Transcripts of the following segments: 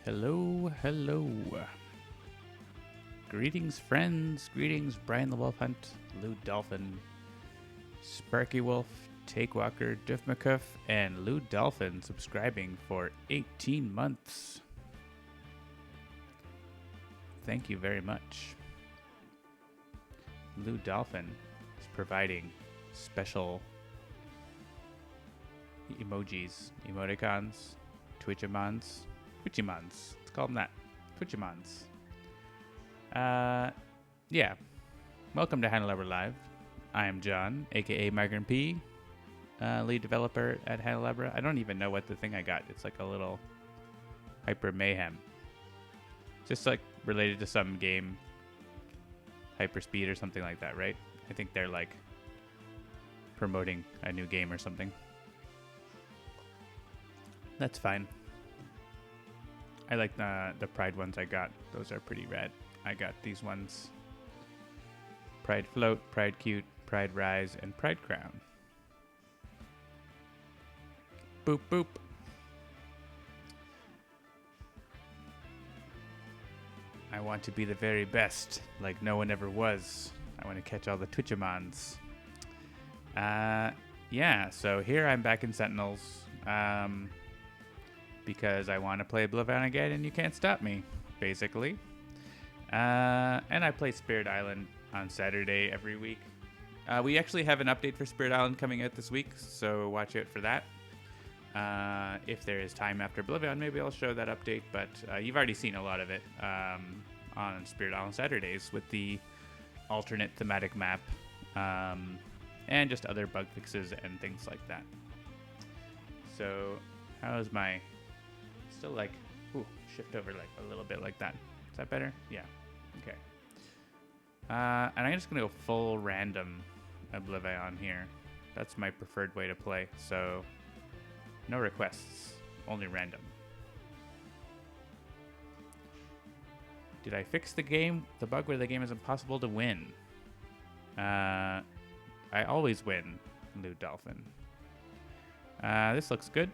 Hello, hello. Greetings, friends. Greetings, Brian the Wolf Hunt, Lou Dolphin, Sparky Wolf, Take Walker, Diff McCuff, and Lou Dolphin subscribing for 18 months. Thank you very much. Lou Dolphin is providing special emojis, emoticons, Twitchimons. Twitchimons. Let's call them that. Twitchimons. Yeah. Welcome to Hanalabra Live. I am John, aka Migrant P, lead developer at Hanalabra. I don't even know what the thing I got. It's like a little Hyper Mayhem. Just like related to some game, Hyperspeed or something like that, right? I think they're like promoting a new game or something. That's fine. I like the Pride ones I got. Those are pretty rad. I got these ones. Pride Float, Pride Cute, Pride Rise, and Pride Crown. Boop, boop. I want to be the very best, like no one ever was. I want to catch all the Twitchimons. Yeah, so here I'm back in Sentinels. Because I want to play Oblivion again, and you can't stop me, basically. And I play Spirit Island on Saturday every week. We actually have an update for Spirit Island coming out this week, so watch out for that. If there is time after Oblivion, maybe I'll show that update, but you've already seen a lot of it on Spirit Island Saturdays with the alternate thematic map and just other bug fixes and things like that. So, how's my... Still like, shift over like a little bit like that. Is that better? Yeah. Okay. And I'm just gonna go full random Oblivion here. That's my preferred way to play. So no requests, only random. Did I fix the game? The bug where the game is impossible to win. I always win, Lou Dolphin. This looks good.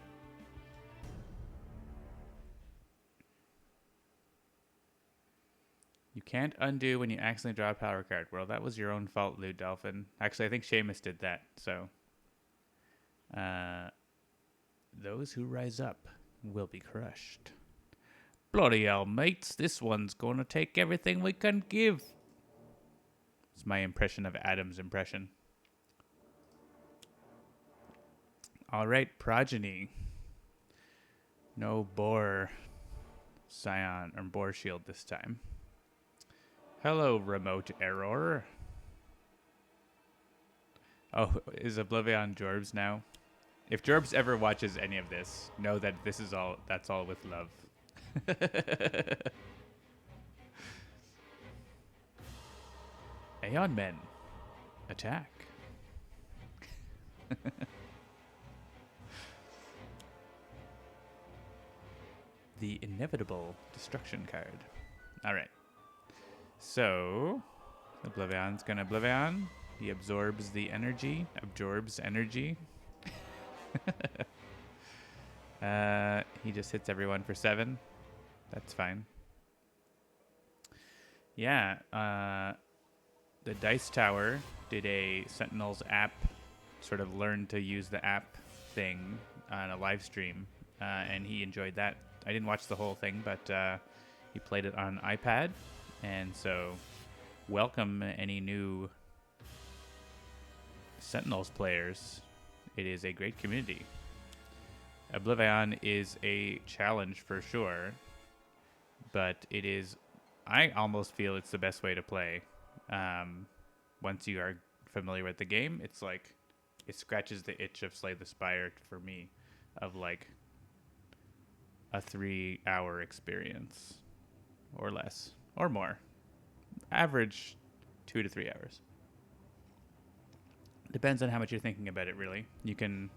You can't undo when you accidentally draw a power card. Well, that was your own fault, Lou Dolphin. Actually, I think Seamus did that, so... those who rise up will be crushed. Bloody hell, mates. This one's gonna take everything we can give. It's my impression of Adam's impression. Alright, Progeny. No Boar Scion, or Boar Shield this time. Hello, remote error. Oh, is Oblivion Jorbs now? If Jorbs ever watches any of this, know that this is all. That's all with love. Aeon Men, attack. The inevitable destruction card. All right. So, Oblivion's gonna Oblivion. He absorbs the energy. Absorbs energy. He just hits everyone for 7. That's fine. Yeah, the Dice Tower did a Sentinels app, sort of learned to use the app thing on a live stream, and he enjoyed that. I didn't watch the whole thing, but he played it on iPad. And so, welcome any new Sentinels players. It is a great community. Oblivion is a challenge for sure, but it is, I almost feel it's the best way to play. Once you are familiar with the game, it's like, it scratches the itch of Slay the Spire for me, of like a 3-hour experience or less. Or more. Average 2 to 3 hours. Depends on how much you're thinking about it, really. You can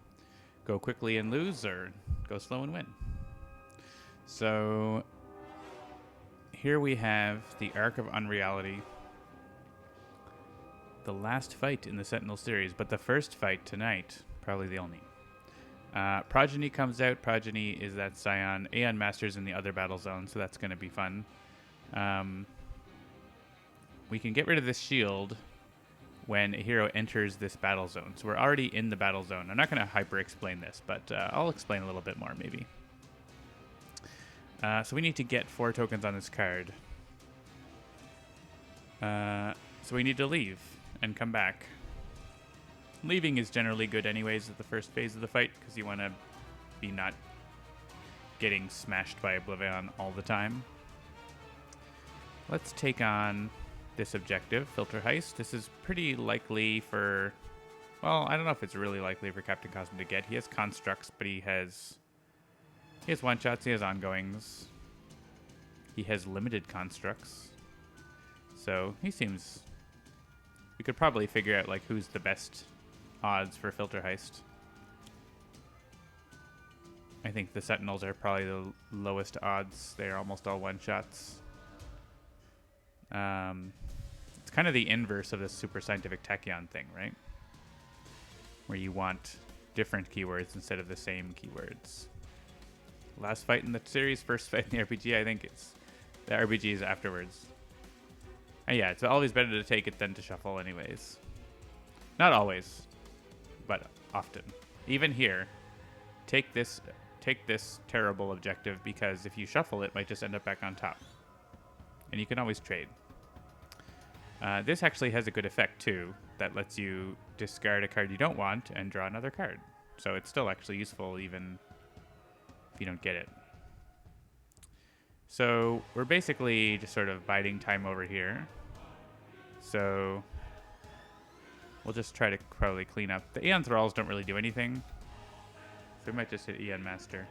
go quickly and lose, or go slow and win. So, here we have the Arc of Unreality. The last fight in the Sentinel series, but the first fight tonight, probably the only. Progeny comes out. Progeny is that Scion. Aeon Master's in the other battle zone, so that's going to be fun. We can get rid of this shield when a hero enters this battle zone. So we're already in the battle zone. I'm not going to hyper-explain this, but I'll explain a little bit more, maybe. So we need to get 4 tokens on this card. So we need to leave and come back. Leaving is generally good anyways at the first phase of the fight, because you want to be not getting smashed by Oblivion all the time. Let's take on this objective, Filter Heist. This is pretty likely for... Well, I don't know if it's really likely for Captain Cosmic to get. He has constructs, but he has one-shots, he has ongoings. He has limited constructs. So he seems... We could probably figure out like who's the best odds for Filter Heist. I think the Sentinels are probably the lowest odds. They're almost all one-shots. It's kind of the inverse of this Super Scientific Tachyon thing, right? Where you want different keywords instead of the same keywords. Last fight in the series, first fight in the RPG, I think it's the RPGs afterwards. And yeah, it's always better to take it than to shuffle anyways. Not always, but often. Even here, take this terrible objective, because if you shuffle it might just end up back on top. And you can always trade. This actually has a good effect too, that lets you discard a card you don't want and draw another card. So it's still actually useful even if you don't get it. So we're basically just sort of biding time over here. So we'll just try to probably clean up. The Aeon Thralls don't really do anything. So we might just hit Aeon Master.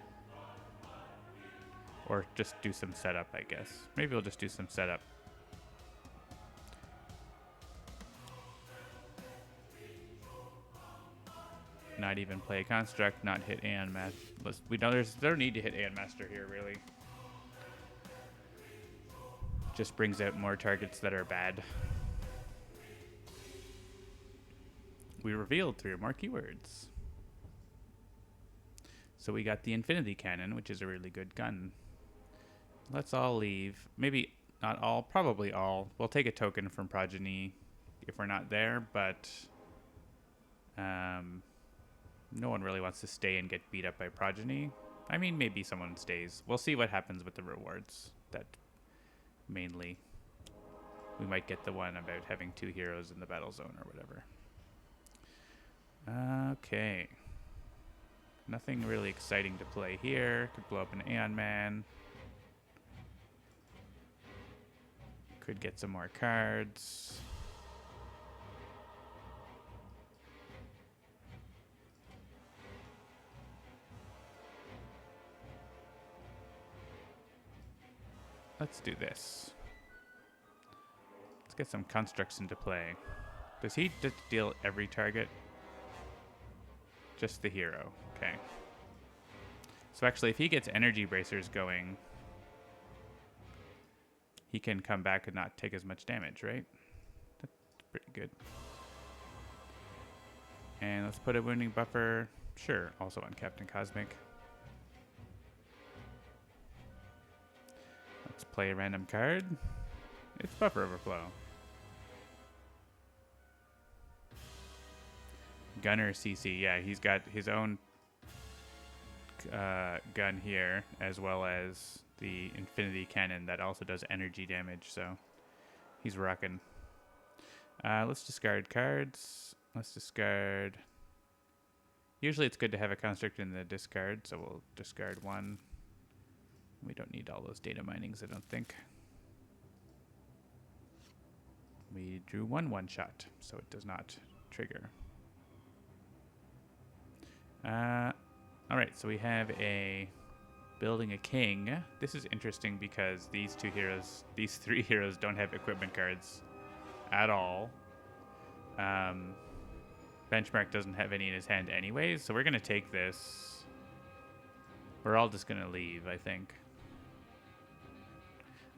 Or just do some setup, I guess. Maybe we'll just do some setup. Not even play a construct, not hit Aeon Master. We know there's no need to hit Aeon Master here, really. Just brings out more targets that are bad. We revealed 3 or more keywords. So we got the Infinity Cannon, which is a really good gun. Let's all leave. Maybe not all, probably all. We'll take a token from Progeny if we're not there, but no one really wants to stay and get beat up by Progeny. I mean, maybe someone stays. We'll see what happens with the rewards. That mainly, we might get the one about having 2 heroes in the battle zone or whatever. Okay. Nothing really exciting to play here. Could blow up an Aeon Man. Could get some more cards. Let's do this. Let's get some constructs into play. Does he just deal every target? Just the hero. Okay. So actually, if he gets energy bracers going, he can come back and not take as much damage, right? That's pretty good. And let's put a wounding buffer. Sure, also on Captain Cosmic. Let's play a random card. It's Buffer Overflow. Gunner CC. Yeah, he's got his own gun here, as well as the Infinity Cannon that also does energy damage, so he's rocking. Let's discard cards. Let's discard... Usually it's good to have a construct in the discard, so we'll discard 1. We don't need all those data minings, I don't think. We drew 1 one-shot, so it does not trigger. Alright, so we have a building a king. This is interesting because these 3 heroes don't have equipment cards at all. Benchmark doesn't have any in his hand anyways, so we're going to take this. We're all just going to leave, I think.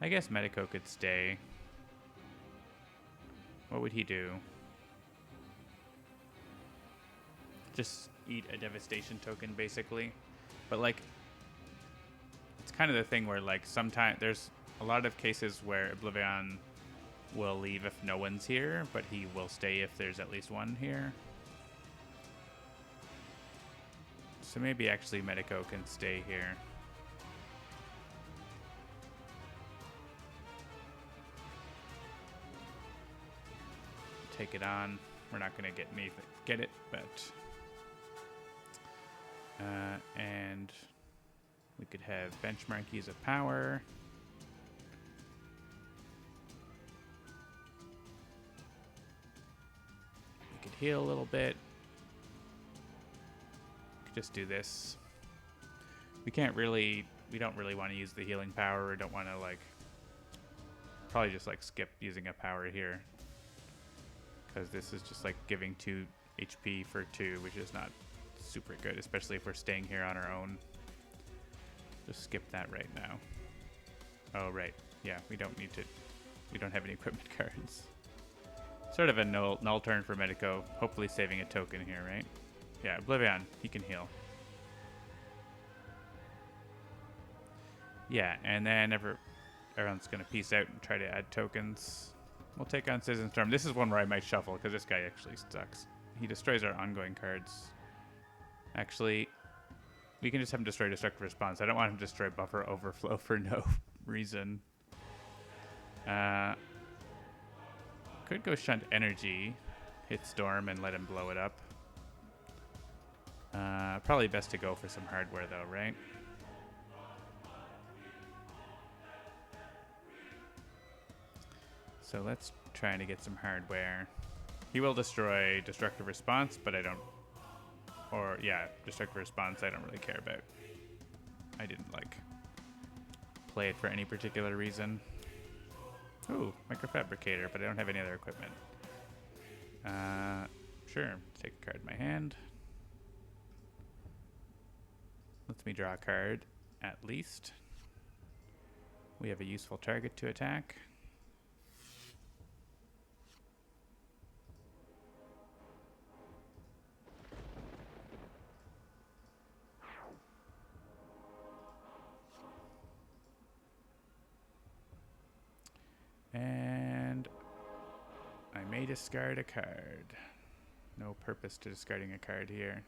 I guess Medico could stay. What would he do? just eat a devastation token basically. But like, it's kind of the thing where like sometimes there's a lot of cases where Oblivion will leave if no one's here, but he will stay if there's at least one here. So maybe actually Medico can stay here. Take it on. We're not going to get it, but and we could have benchmark use of power. We could heal a little bit. We could just do this. We don't really want to use the healing power. We don't want to like probably just like skip using a power here, because this is just like giving 2 HP for 2, which is not super good, especially if we're staying here on our own. Just skip that right now. Oh, right. Yeah, we don't have any equipment cards. Sort of a null turn for Medico. Hopefully saving a token here, right? Yeah, Oblivion, he can heal. Yeah, and then everyone's going to peace out and try to add tokens. We'll take on Citizen Storm. This is one where I might shuffle, because this guy actually sucks. He destroys our ongoing cards. Actually, we can just have him destroy Destructive Response. I don't want him to destroy Buffer Overflow for no reason. Could go Shunt Energy, hit Storm, and let him blow it up. Probably best to go for some hardware, though, right? So let's try to get some hardware. He will destroy Destructive Response, but I don't... Or, yeah, Destructive Response I don't really care about. I didn't, like, play it for any particular reason. Ooh, Microfabricator, but I don't have any other equipment. Sure, take a card in my hand. Lets me draw a card, at least. We have a useful target to attack. And I may discard a card. No purpose to discarding a card here.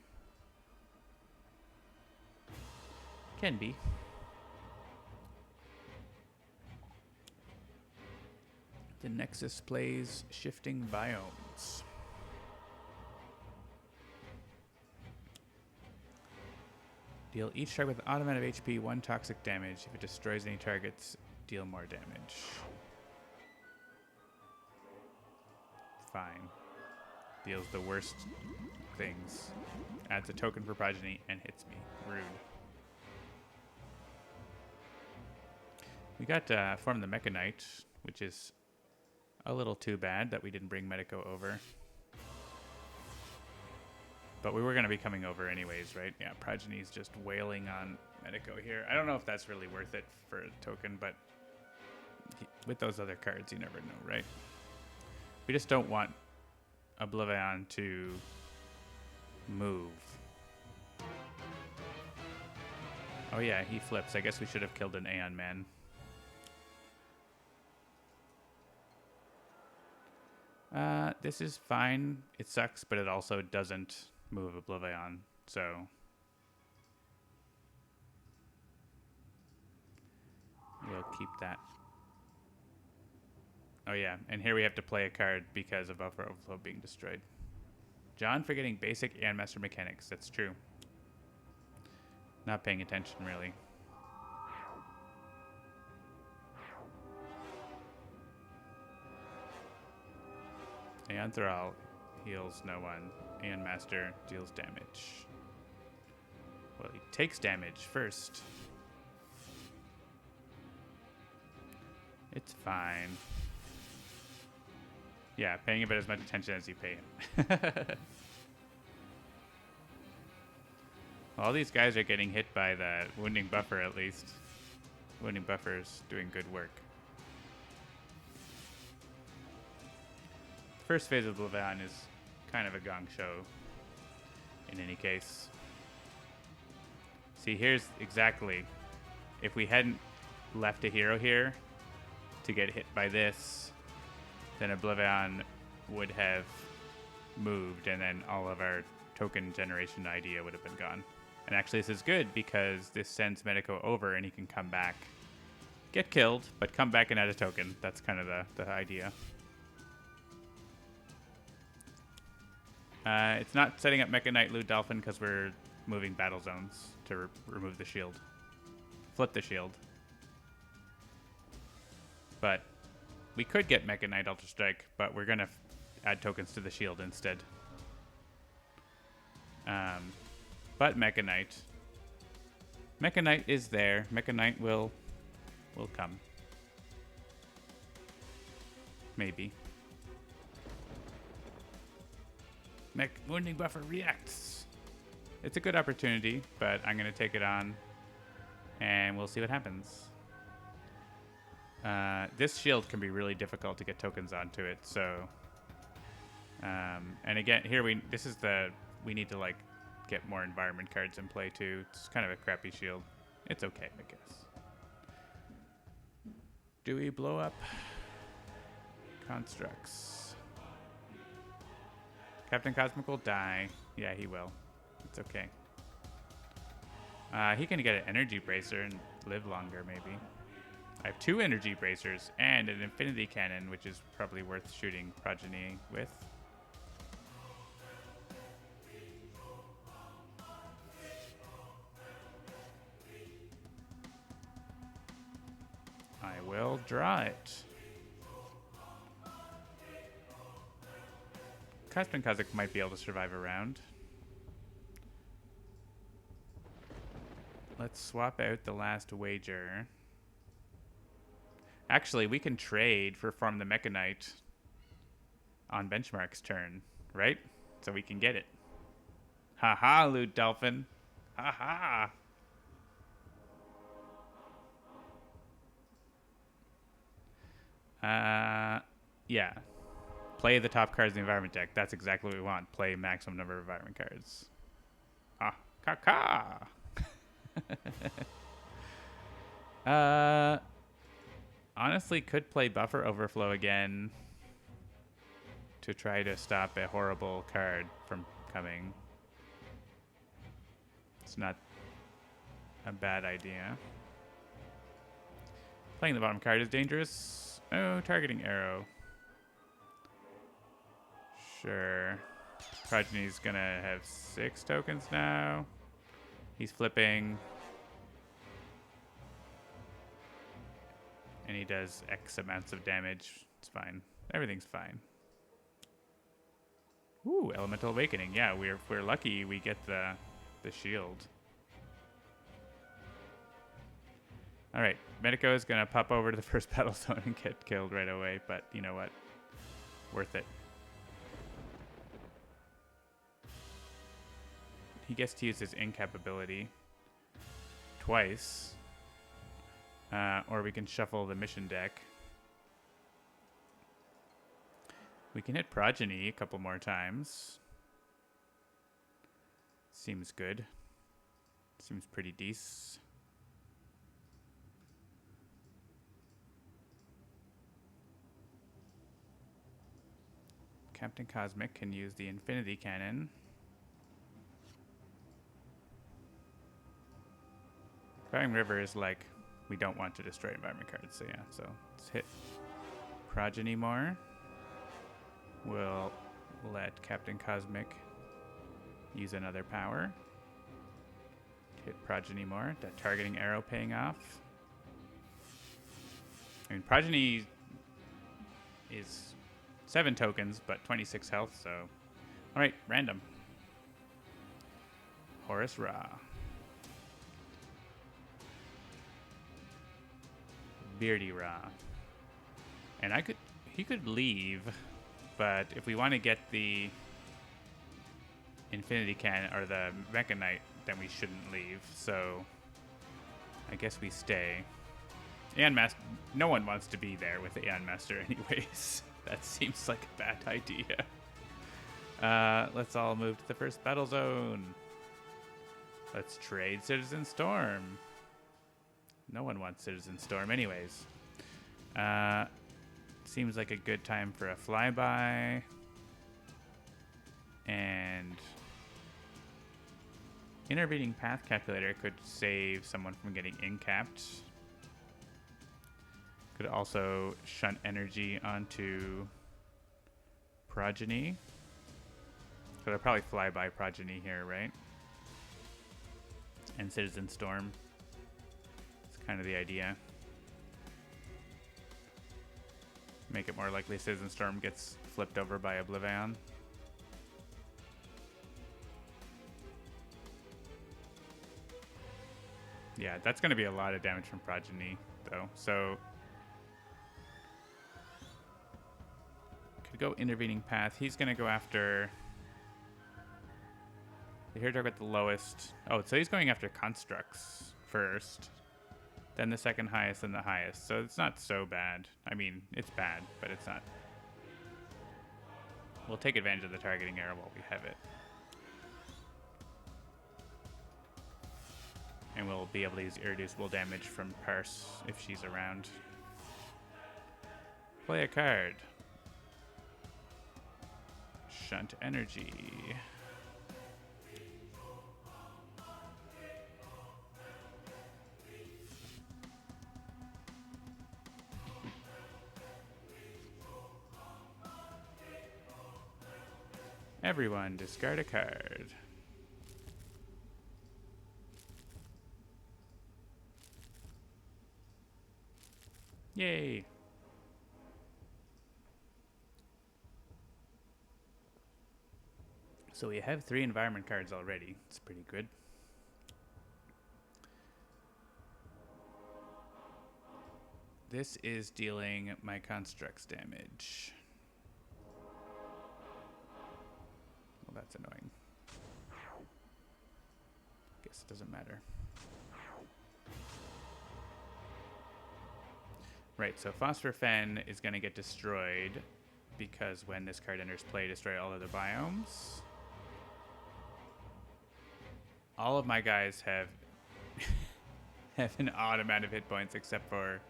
Can be. The Nexus plays Shifting Biomes. Deal each target with automatic HP 1 toxic damage. If it destroys any targets, deal more damage. Fine. Deals the worst things. Adds a token for Progeny and hits me. Rude. We got Form the Mechanite, which is a little too bad that we didn't bring Medico over. But we were going to be coming over anyways, right? Yeah, Progeny's just wailing on Medico here. I don't know if that's really worth it for a token, but with those other cards, you never know, right? We just don't want Oblivion to move. Oh yeah, he flips. I guess we should have killed an Aeon Man. This is fine. It sucks, but it also doesn't move Oblivion, so... We'll keep that. Oh yeah, and here we have to play a card because of Buffer Overflow being destroyed. John forgetting basic and master mechanics. That's true. Not paying attention, really. Aeon Thrall heals no one. Aeon Master deals damage. Well, he takes damage first. It's fine. Yeah, paying about as much attention as you pay him. All these guys are getting hit by the Wounding Buffer, at least. Wounding Buffer's doing good work. The first phase of Oblivion is kind of a gong show in any case. See, here's exactly. If we hadn't left a hero here to get hit by this, then Oblivion would have moved, and then all of our token generation idea would have been gone. And actually, this is good because this sends Medico over, and he can come back, get killed, but come back and add a token. That's kind of the idea. It's not setting up Mecha Knight Loot Dolphin because we're moving battle zones to remove the shield. Flip the shield. But we could get Mecha Knight Ultra Strike, but we're going to add tokens to the shield instead. But Mecha Knight. Mecha Knight is there. Mecha Knight will come. Maybe. Mech Wounding Buffer reacts. It's a good opportunity, but I'm going to take it on, and we'll see what happens. This shield can be really difficult to get tokens onto it, so... and again, here we need to, like, get more environment cards in play, too. It's kind of a crappy shield. It's okay, I guess. Do we blow up constructs? Captain Cosmic will die. Yeah, he will. It's okay. He can get an energy bracer and live longer, maybe. I have 2 energy bracers and an infinity cannon, which is probably worth shooting Progeny with. I will draw it. Captain Cosmic might be able to survive a round. Let's swap out the last wager. Actually, we can trade for Farm the Mecha Knight on Benchmark's turn, right? So we can get it. Haha, Loot Dolphin. Haha. Yeah. Play the top cards in the environment deck. That's exactly what we want. Play maximum number of environment cards. Ah, caca. Honestly, could play Buffer Overflow again to try to stop a horrible card from coming. It's not a bad idea. Playing the bottom card is dangerous. Oh, targeting arrow. Sure. Progeny's gonna have 6 tokens now. He's flipping. And he does X amounts of damage. It's fine. Everything's fine. Ooh, Elemental Awakening. Yeah, we're lucky we get the shield. Alright, Medico is gonna pop over to the first battle zone and get killed right away, but you know what? Worth it. He gets to use his incap ability twice. Or we can shuffle the mission deck. We can hit Progeny a couple more times. Seems good. Seems pretty decent. Captain Cosmic can use the Infinity Cannon. Crying River is like, we don't want to destroy environment cards, so yeah. So let's hit Progeny more. We'll let Captain Cosmic use another power. Hit Progeny more. That targeting arrow paying off. I mean, Progeny is 7 tokens, but 26 health, so... Alright, random. Horus Ra. Beardy Ra. And he could leave, but if we want to get the Infinity Cannon or the Mecha Knight, then we shouldn't leave. So I guess we stay. Aeon Master, no one wants to be there with Aeon Master anyways. That seems like a bad idea. Let's all move to the first battle zone. Let's trade Citizen Storm. No one wants Citizen Storm anyways. Seems like a good time for a flyby. And intervening path calculator could save someone from getting incapped. Could also shunt energy onto Progeny. So they'll probably fly by Progeny here, right? And Citizen Storm. It's kind of the idea. Make it more likely Citizen Storm gets flipped over by Oblivion. Yeah, that's going to be a lot of damage from Progeny, though. So could go intervening path. He's going to go after the hero target with the lowest. Oh, so he's going after constructs first, then the second highest, and the highest. So it's not so bad. I mean, it's bad, but it's not. We'll take advantage of the targeting error while we have it. And we'll be able to use irreducible damage from Parse if she's around. Play a card. Shunt energy. Everyone discard a card. Yay! So we have 3 environment cards already. It's pretty good. This is dealing my constructs damage. Well, that's annoying. Guess it doesn't matter. Right, so Phosphor Fen is going to get destroyed because when this card enters play, destroy all other biomes. All of my guys have have an odd amount of hit points except for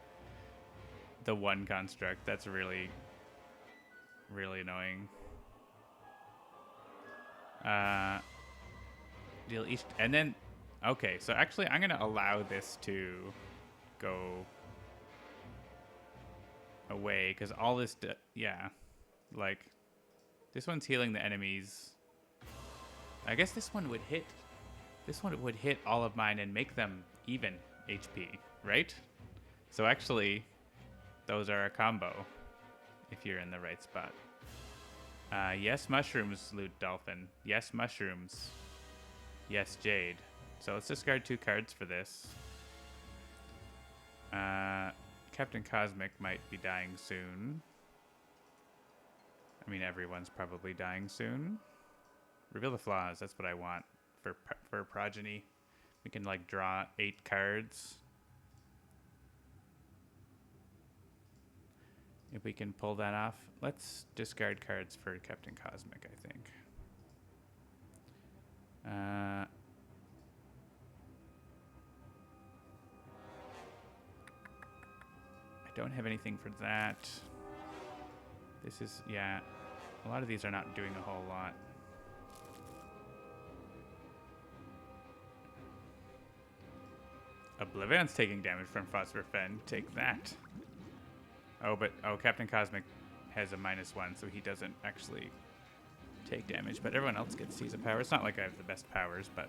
the one construct. That's really, really annoying. Deal each, and then, okay, so actually I'm going to allow this to go away because all this, yeah, like this one's healing the enemies. I guess this one would hit. This one would hit all of mine and make them even HP, right? So actually, those are a combo if you're in the right spot. Yes, mushrooms, Loot Dolphin. Yes, mushrooms. Yes, Jade. So let's discard 2 cards for this. Captain Cosmic might be dying soon. I mean, everyone's probably dying soon. Reveal the flaws. That's what I want for Progeny. We can like draw 8 cards. If we can pull that off, let's discard cards for Captain Cosmic, I think. I don't have anything for that. This is, yeah, a lot of these are not doing a whole lot. Oblivion's taking damage from Phosphor Fen. Take that. Oh, but Captain Cosmic has a -1, so he doesn't actually take damage. But everyone else gets Seize of Power. It's not like I have the best powers, but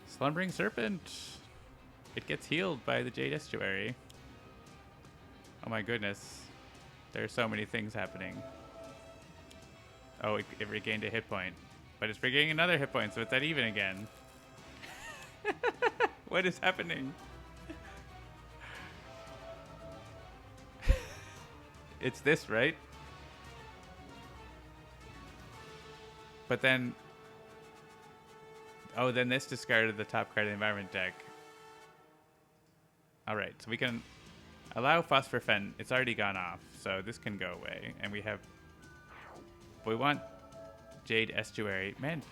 Slumbering Serpent. It gets healed by the Jade Estuary. Oh my goodness, there are so many things happening. Oh, it regained a hit point, but it's regaining another hit point, so it's at even again. What is happening? It's this, right? But then, oh, then this discarded the top card of the environment deck. All right, so we can allow Phosphor Fen. It's already gone off, so this can go away. And we have, we want Jade Estuary. Man,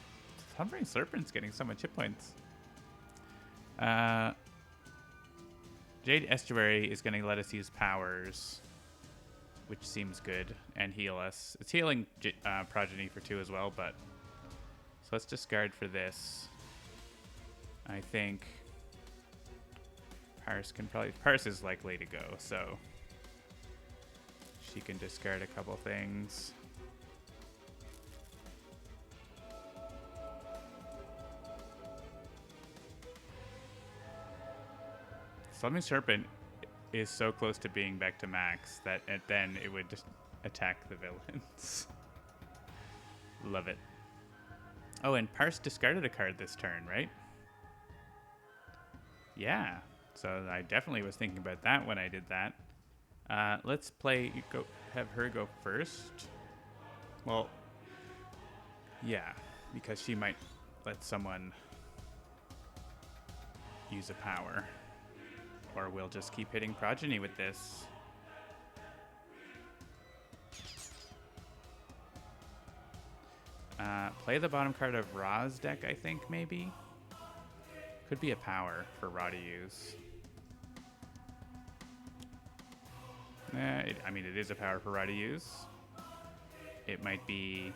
Slumbering Serpent's getting so much hit points. Jade Estuary is going to let us use powers, which seems good, and heal us. It's healing Progeny for 2 as well, but... So let's discard for this. I think... Parse can probably... Parse is likely to go, so... She can discard a couple things. Slumbering Serpent is so close to being back to max that then it would just attack the villains. Love it. Oh, and Parse discarded a card this turn, right? Yeah. So I definitely was thinking about that when I did that. Let's have her go first. Well, yeah, because she might let someone use a power. Or we'll just keep hitting Progeny with this. Play the bottom card of Ra's deck, I think, maybe? Could be a power for Ra to use. I mean, it is a power for Ra to use. It might be...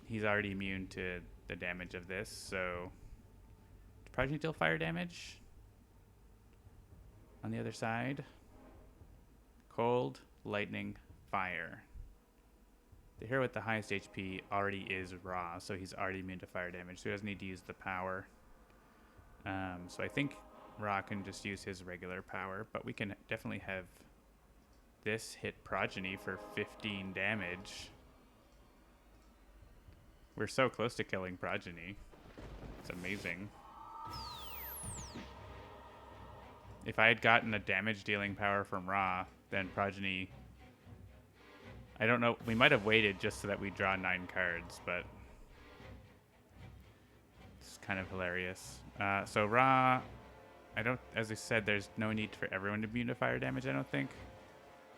He's already immune to the damage of this, so... Does Progeny deal fire damage? On the other side? Cold, lightning, fire. The hero with the highest HP already is Ra, so he's already immune to fire damage, so he doesn't need to use the power. So I think Ra can just use his regular power, but we can definitely have this hit Progeny for 15 damage. We're so close to killing Progeny. It's amazing. If I had gotten a damage dealing power from Ra, then Progeny... I don't know. We might have waited just so that we draw 9 cards, but it's kind of hilarious. So Ra, as I said, there's no need for everyone to be immune to fire damage, I don't think.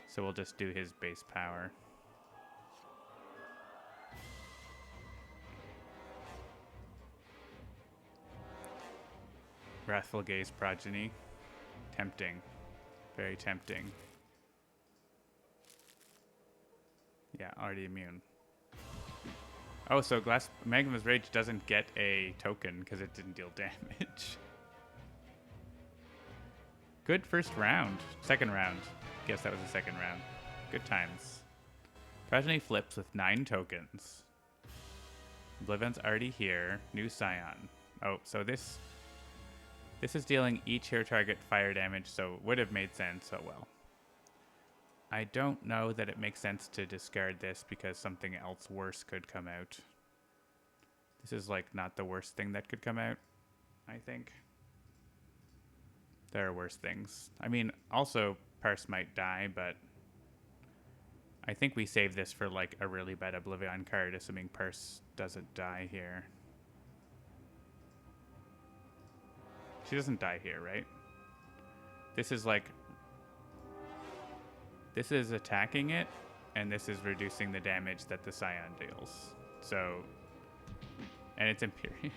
So we'll just do his base power. Wrathful Gaze Progeny. Tempting. Very tempting. Yeah, already immune. Oh, so Magnum's Rage doesn't get a token because it didn't deal damage. Good first round. Second round. Guess that was the second round. Good times. Progeny flips with 9 tokens. Oblivion's already here. New Scion. Oh, so this is dealing each hero target fire damage, so would have made sense. Oh well. I don't know that it makes sense to discard this because something else worse could come out. This is like not the worst thing that could come out, I think. There are worse things. I mean, also Parse might die, but I think we save this for like a really bad Oblivion card, assuming Parse doesn't die here. She doesn't die here, right? This is like... This is attacking it, and this is reducing the damage that the Scion deals. So... And it's Imperium.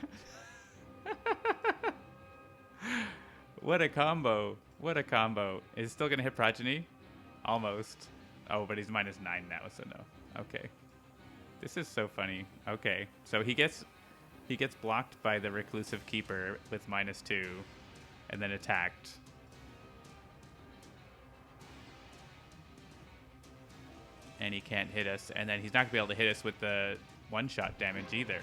What a combo. What a combo. Is it still going to hit Progeny? Almost. Oh, but he's -9 now, so no. Okay. This is so funny. Okay. So he gets blocked by the Reclusive Keeper with -2, and then attacked. And he can't hit us, and then he's not going to be able to hit us with the one-shot damage either.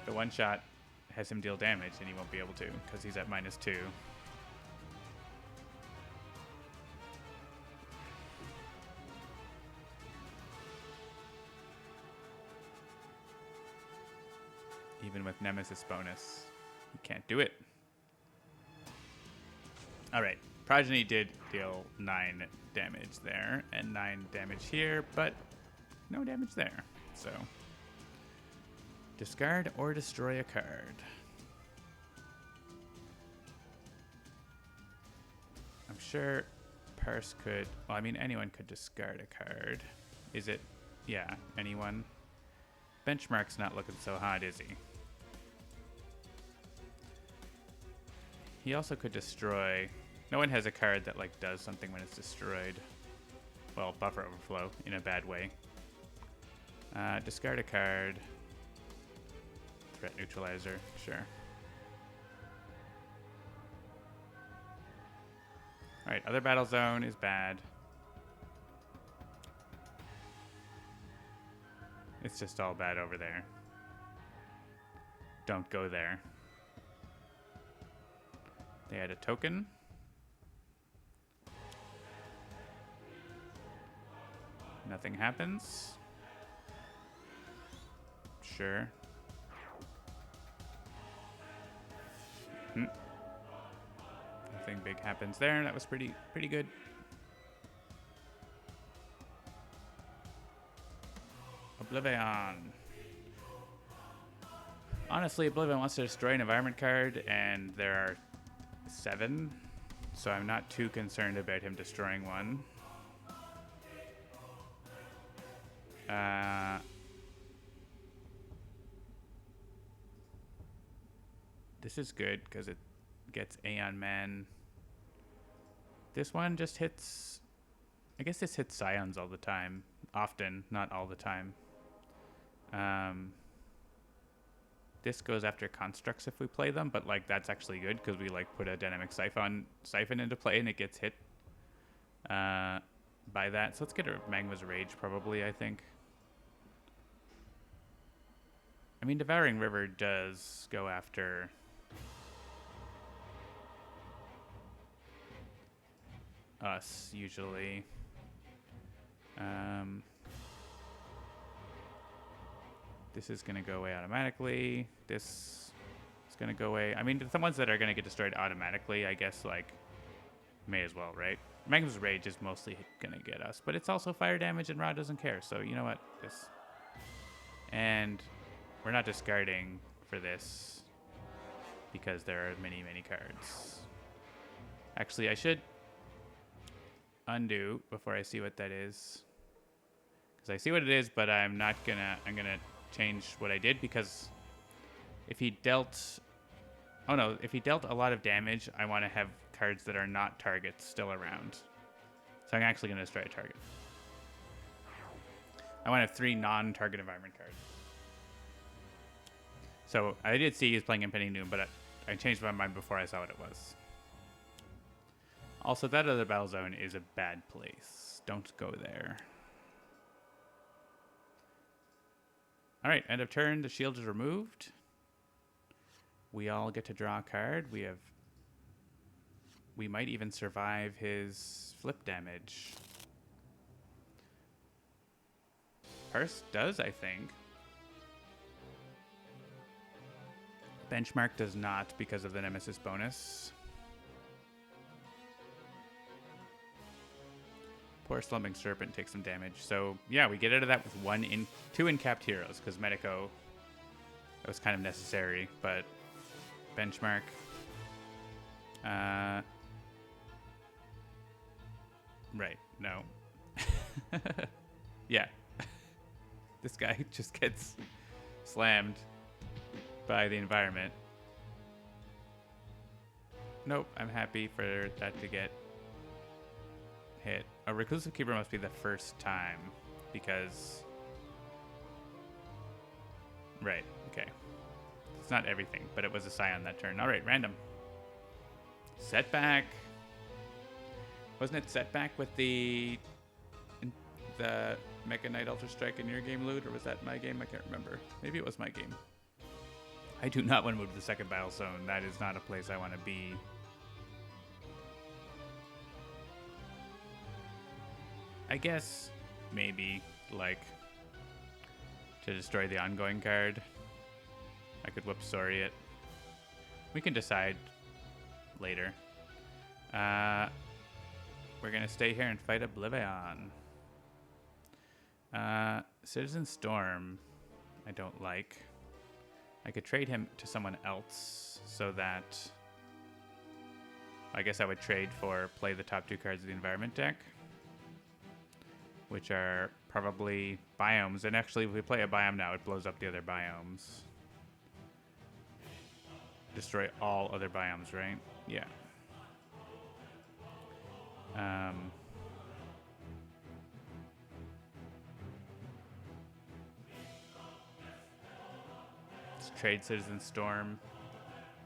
The one-shot has him deal damage, and he won't be able to, because he's at -2. Even with Nemesis bonus, he can't do it. Alright, Progeny did deal 9 damage there, and 9 damage here, but no damage there. So, discard or destroy a card. I'm sure Parse could... Well, I mean, anyone could discard a card. Is it? Yeah, anyone? Benchmark's not looking so hot, is he? He also could destroy. No one has a card that like does something when it's destroyed. Well, buffer overflow in a bad way. Discard a card. Threat neutralizer, sure. Alright, other battle zone is bad. It's just all bad over there. Don't go there. They had a token. Nothing happens. Sure. Nothing big happens there. That was pretty good. Oblivion. Honestly, Oblivion wants to destroy an environment card, and there are 7, so I'm not too concerned about him destroying one. This is good because it gets Aeon Man. This one just hits. I guess this hits Scions all the time. Often, not all the time. This goes after constructs if we play them, but like that's actually good because we like put a dynamic siphon into play and it gets hit by that. So let's get a Magma's Rage probably, I think. I mean, Devouring River does go after us usually. This is going to go away automatically. This is going to go away. I mean, the ones that are going to get destroyed automatically, I guess, like, may as well, right? Magma's Rage is mostly going to get us, but it's also fire damage, and Ra doesn't care. So, you know what? This. And we're not discarding for this because there are many, many cards. Actually, I should undo before I see what that is. Because I see what it is, but I'm not going to... I'm going to change what I did because if he dealt a lot of damage, I want to have cards that are not targets still around. So I'm actually going to destroy a target. I want to have 3 non-target environment cards. So I did see he's playing Impending Doom, but I changed my mind before I saw what it was. Also, that other battle zone is a bad place. Don't go there. All right, end of turn. The shield is removed. We all get to draw a card. We might even survive his flip damage. Purse does, I think. Benchmark does not because of the Nemesis bonus. Poor Slumbering Serpent takes some damage. So, yeah, we get out of that with 2 incapped heroes, because Medico, that was kind of necessary, but Benchmark. Right, no. Yeah. This guy just gets slammed by the environment. Nope, I'm happy for that to get hit. A Reclusive Keeper must be the first time because... Right, okay. It's not everything, but it was a Scion that turn. Alright, random. Setback. Wasn't it Setback with the Mecha Knight Ultra Strike in your game, Loot? Or was that my game? I can't remember. Maybe it was my game. I do not want to move to the second battle zone. That is not a place I want to be. I guess maybe, like, to destroy the ongoing card. I could whoop Sori it. We can decide later. We're going to stay here and fight Oblivion. Citizen Storm, I don't like. I could trade him to someone else so that... I guess I would trade for play the top 2 cards of the environment deck. which are probably biomes. And actually, if we play a biome now, it blows up the other biomes. Destroy all other biomes, right? Yeah. Let's trade Citizen Storm.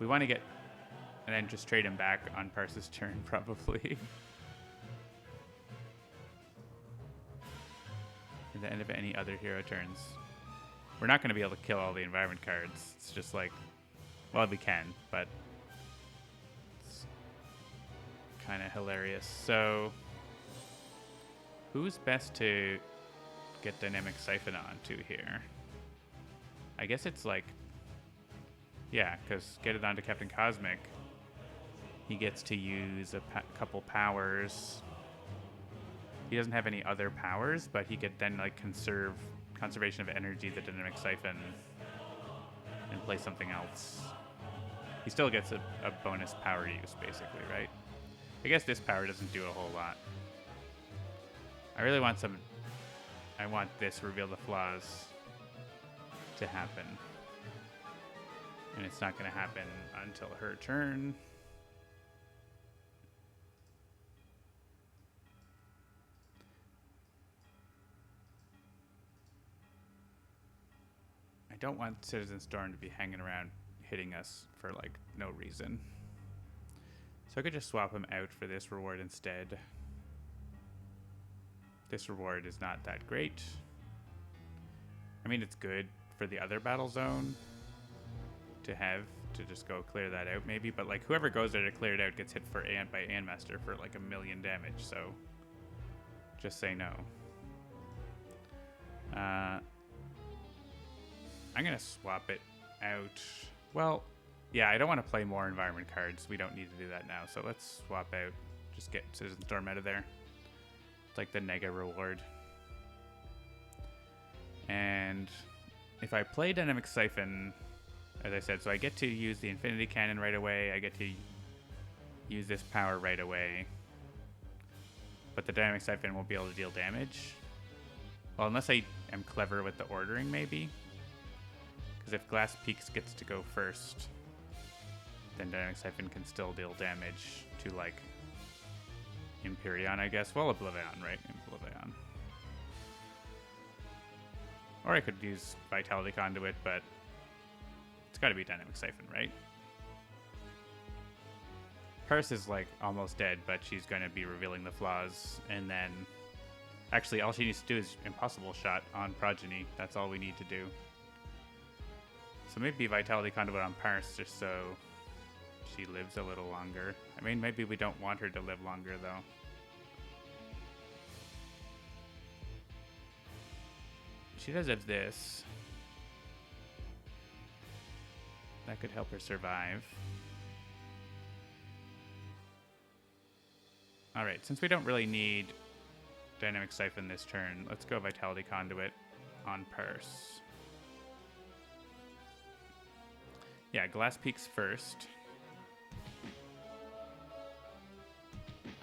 We want to get... And then just trade him back on Parse's turn, probably. At the end of any other hero turns. We're not going to be able to kill all the environment cards. It's just like... Well, we can, but... It's kind of hilarious. So... Who's best to get Dynamic Siphon onto here? I guess it's like... Yeah, because get it onto Captain Cosmic. He gets to use a couple powers. He doesn't have any other powers, but he could then like conservation of energy, the Dynamic Siphon, and play something else. He still gets a bonus power use, basically, right? I guess this power doesn't do a whole lot. I really want some... I want this Reveal the Flaws to happen. And it's not going to happen until her turn. I don't want Citizen Storm to be hanging around hitting us for like no reason. So I could just swap him out for this reward instead. This reward is not that great. I mean, it's good for the other battle zone to have to just go clear that out maybe, but like whoever goes there to clear it out gets hit by Anmaster for like 1,000,000 damage, so just say no. I'm gonna swap it out. Well, yeah, I don't want to play more environment cards. We don't need to do that now, so let's swap out. Just get Citizen Storm out of there. It's like the Nega reward. And if I play Dynamic Siphon, as I said, so I get to use the Infinity Cannon right away. I get to use this power right away. But the Dynamic Siphon won't be able to deal damage. Well, unless I am clever with the ordering, maybe. Because if Glass Peaks gets to go first, then Dynamic Siphon can still deal damage to, like, Empyrean, I guess. Well, Oblivion, right? Oblivion. Or I could use Vitality Conduit, but it's got to be Dynamic Siphon, right? Parse is, like, almost dead, but she's going to be revealing the flaws, and then... Actually, all she needs to do is Impossible Shot on Progeny. That's all we need to do. So maybe Vitality Conduit on Parse, just so she lives a little longer. I mean, maybe we don't want her to live longer, though. She does have this. That could help her survive. Alright, since we don't really need Dynamic Siphon this turn, let's go Vitality Conduit on Parse. Yeah, Glass Peaks first.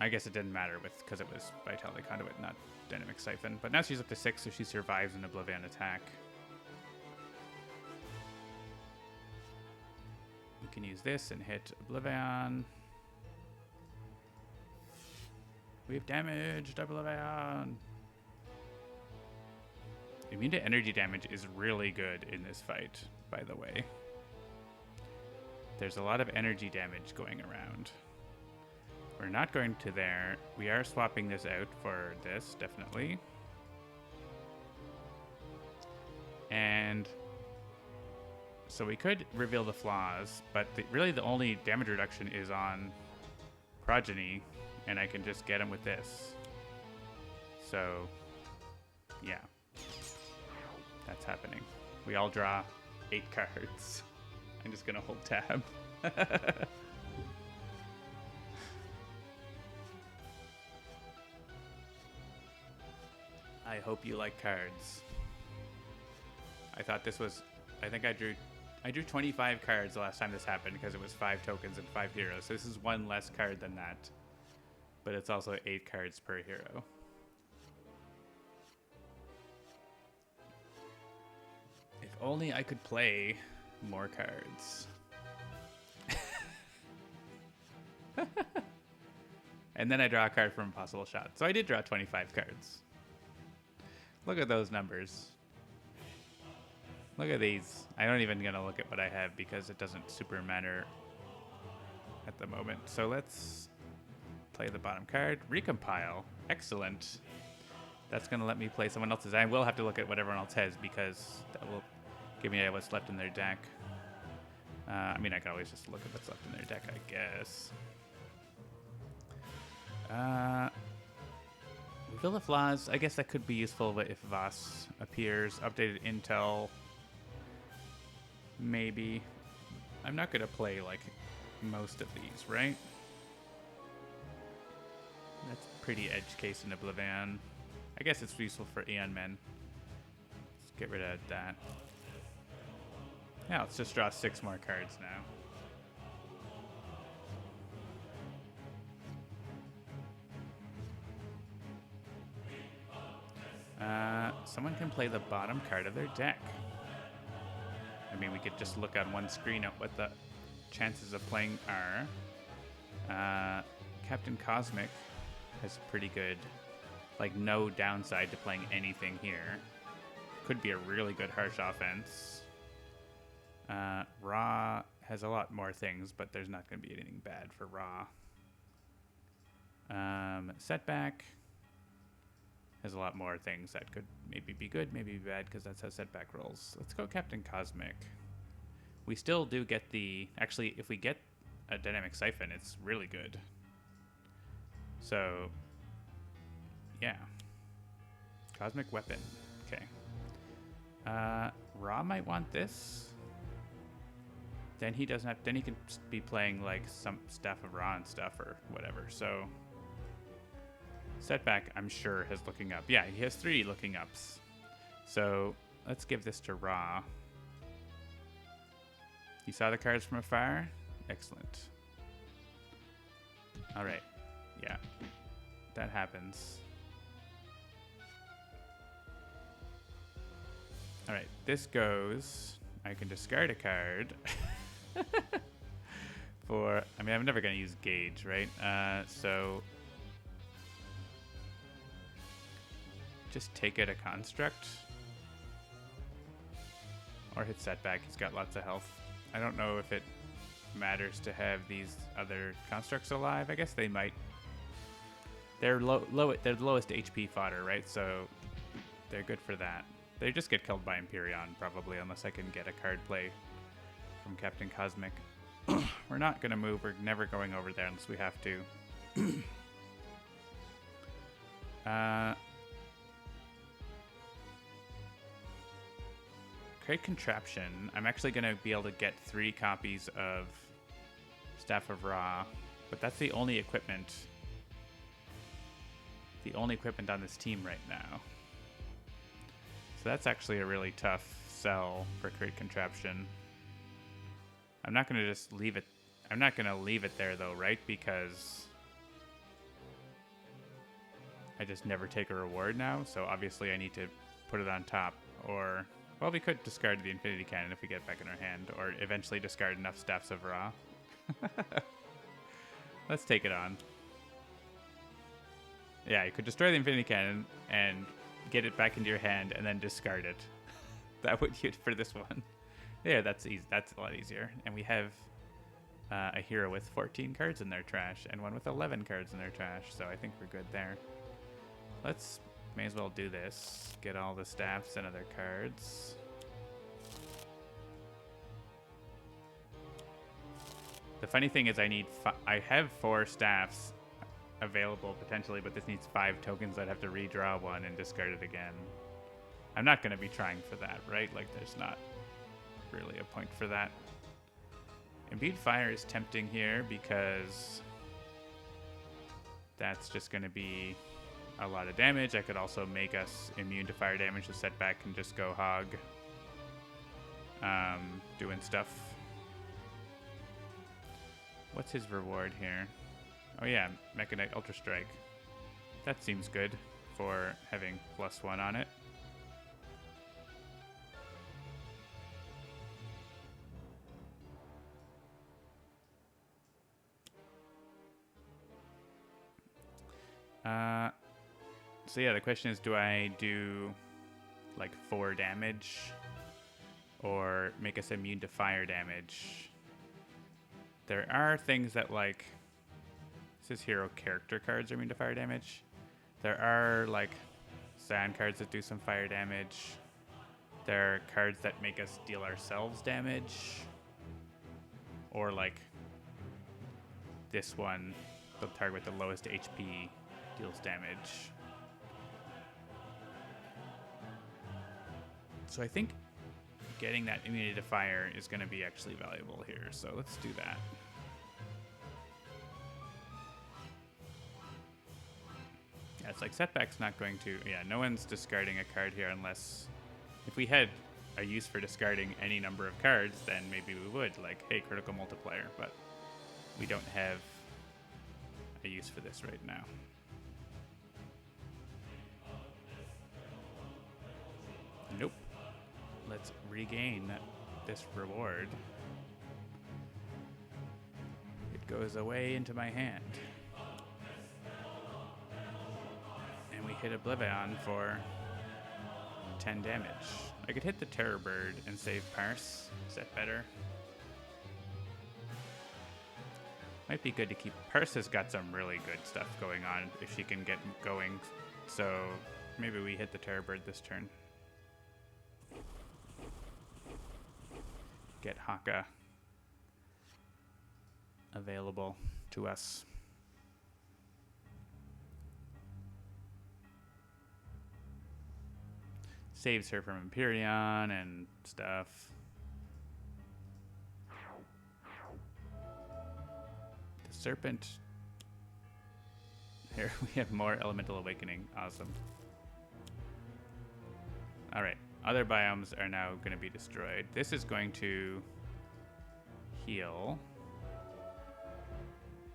I guess it didn't matter because it was Vitality Conduit, not Dynamic Siphon. But now she's up to 6, so she survives an Oblivion attack. We can use this and hit Oblivion. We've damaged Oblivion. Immune to energy damage is really good in this fight, by the way. There's a lot of energy damage going around. We're not going to there. We are swapping this out for this, definitely. And so we could reveal the flaws, but really the only damage reduction is on Progeny, and I can just get him with this. So, yeah. That's happening. We all draw 8 cards. I'm just gonna hold tab. I hope you like cards. I thought this was... I think I drew 25 cards the last time this happened because it was 5 tokens and 5 heroes. So this is 1 less card than that. But it's also 8 cards per hero. only I could play more cards. And then I draw a card from Impossible Shot. So I did draw 25 cards. Look at those numbers. Look at these. I don't even gonna look at what I have because it doesn't super matter at the moment. So let's play the bottom card. Recompile. Excellent. That's gonna let me play someone else's. I will have to look at what everyone else has because that will give me what's left in their deck. I mean, I can always just look at what's left in their deck, I guess. Reveal the Flaws. I guess that could be useful if Voss appears. Updated Intel. Maybe. I'm not going to play, like, most of these, right? That's pretty edge case in Oblivion. I guess it's useful for Aeon Men. Let's get rid of that. Yeah, let's just draw 6 more cards now. Someone can play the bottom card of their deck. I mean, we could just look on one screen at what the chances of playing are. Captain Cosmic has pretty good, like, no downside to playing anything here. Could be a really good harsh offense. Ra has a lot more things, but there's not going to be anything bad for Ra. Setback has a lot more things that could maybe be good, maybe be bad, because that's how Setback rolls. Let's go Captain Cosmic. We still do get the... Actually, if we get a Dynamic Siphon, it's really good. So, yeah. Cosmic Weapon. Okay. Ra might want this. Then he doesn't have... Then he can be playing, like, some Staff of Ra and stuff or whatever. So... Setback, I'm sure, has looking up. Yeah, he has 3 looking ups. So let's give this to Ra. You saw the cards from afar? Excellent. All right. Yeah, that happens. All right, this goes. I can discard a card. For, I mean, I'm never going to use Gauge, right? So... Just take it a construct. Or hit Setback. He's got lots of health. I don't know if it matters to have these other constructs alive. I guess they might. They're they're the lowest HP fodder, right? So they're good for that. They just get killed by Empyrean, probably, unless I can get a card play from Captain Cosmic. We're not going to move. We're never going over there unless we have to. Create Contraption. I'm actually going to be able to get 3 copies of Staff of Ra, but that's the only equipment. The only equipment on this team right now. So that's actually a really tough sell for Create Contraption. I'm not going to just leave it. I'm not going to leave it there though, right? Because I just never take a reward now. So obviously I need to put it on top, or... Well, we could discard the Infinity Cannon if we get it back in our hand, or eventually discard enough Staffs of Ra. Let's take it on. Yeah, you could destroy the Infinity Cannon and get it back into your hand and then discard it. That would be for this one. Yeah, that's easy. That's a lot easier. And we have a hero with 14 cards in their trash and one with 11 cards in their trash, so I think we're good there. Let's... May as well do this. Get all the staffs and other cards. The funny thing is I have 4 staffs available potentially, but this needs 5 tokens. I'd have to redraw one and discard it again. I'm not going to be trying for that, right? Like, there's not really a point for that. Imbued Fire is tempting here because that's just going to be a lot of damage. I could also make us immune to fire damage with Setback and just go hog. Doing stuff. What's his reward here? Oh yeah, Mechanite Ultra Strike. That seems good for having +1 on it. So yeah, the question is, do I do like 4 damage or make us immune to fire damage? There are things that like, this is hero character cards are immune to fire damage. There are like sand cards that do some fire damage. There are cards that make us deal ourselves damage. Or like this one, the target with the lowest HP deals damage. So I think getting that immunity to fire is going to be actually valuable here. So let's do that. Yeah, it's like setback's not going to... Yeah, no one's discarding a card here unless... If we had a use for discarding any number of cards, then maybe we would. Like, hey, critical multiplier. But we don't have a use for this right now. Nope. Let's regain this reward. It goes away into my hand. And we hit Oblivion for 10 damage. I could hit the Terror Bird and save Parse. Is that better? Might be good to keep... Parse has got some really good stuff going on if she can get going. So maybe we hit the Terror Bird this turn. Get Haka available to us. Saves her from Empyreon and stuff. The Serpent. Here we have more Elemental Awakening. Awesome. Alright. Other biomes are now going to be destroyed. This is going to heal.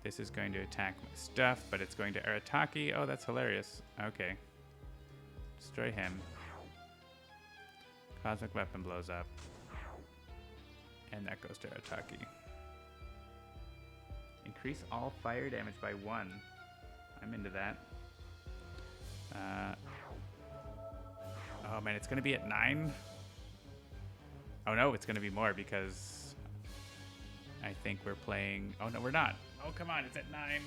This is going to attack my stuff, but it's going to Arataki. Oh, that's hilarious. Okay. Destroy him. Cosmic Weapon blows up. And that goes to Arataki. Increase all fire damage by 1. I'm into that. Oh man, it's going to be at 9? Oh no, it's going to be more because I think we're playing... Oh no, we're not. Oh come on, it's at 9.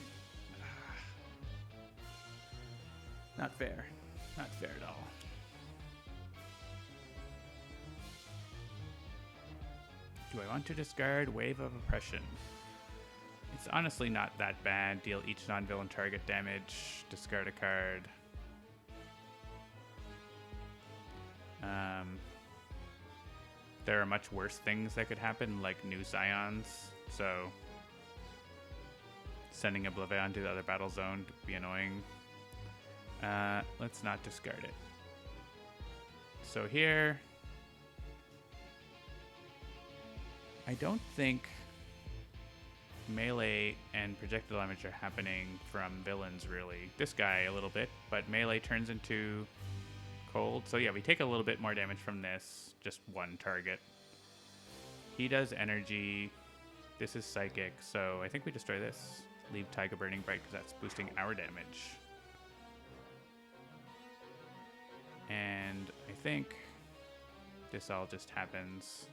Not fair. Not fair at all. Do I want to discard Wave of Oppression? It's honestly not that bad. Deal each non-villain target damage. Discard a card. There are much worse things that could happen, like new Scions. So sending Oblivion to the other battle zone would be annoying. Let's not discard it. So here... I don't think melee and projectile damage are happening from villains, really. This guy a little bit, but melee turns into cold. So yeah, we take a little bit more damage from this, just one target. He does energy. This is psychic, so I think we destroy this. Leave Taiga Burning Bright because that's boosting our damage. And I think this all just happens.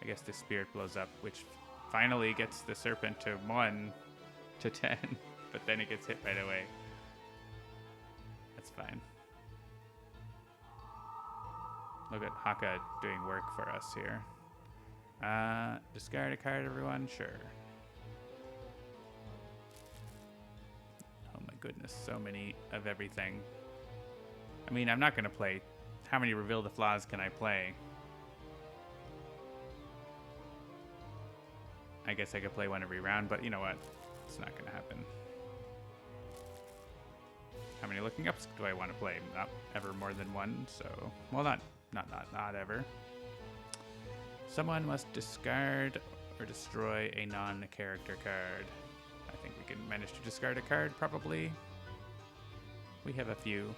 I guess the Spirit blows up, which finally gets the Serpent to 1 to 10, but then it gets hit right away. That's fine. Look at Haka doing work for us here. Discard a card, everyone? Sure. Oh my goodness, so many of everything. I mean, I'm not going to play... How many Reveal the Flaws can I play? I guess I could play one every round, but you know what? It's not going to happen. How many Looking Ups do I want to play? Not ever more than one, so... Well, not ever. Someone must discard or destroy a non-character card. I think we can manage to discard a card, probably. We have a few.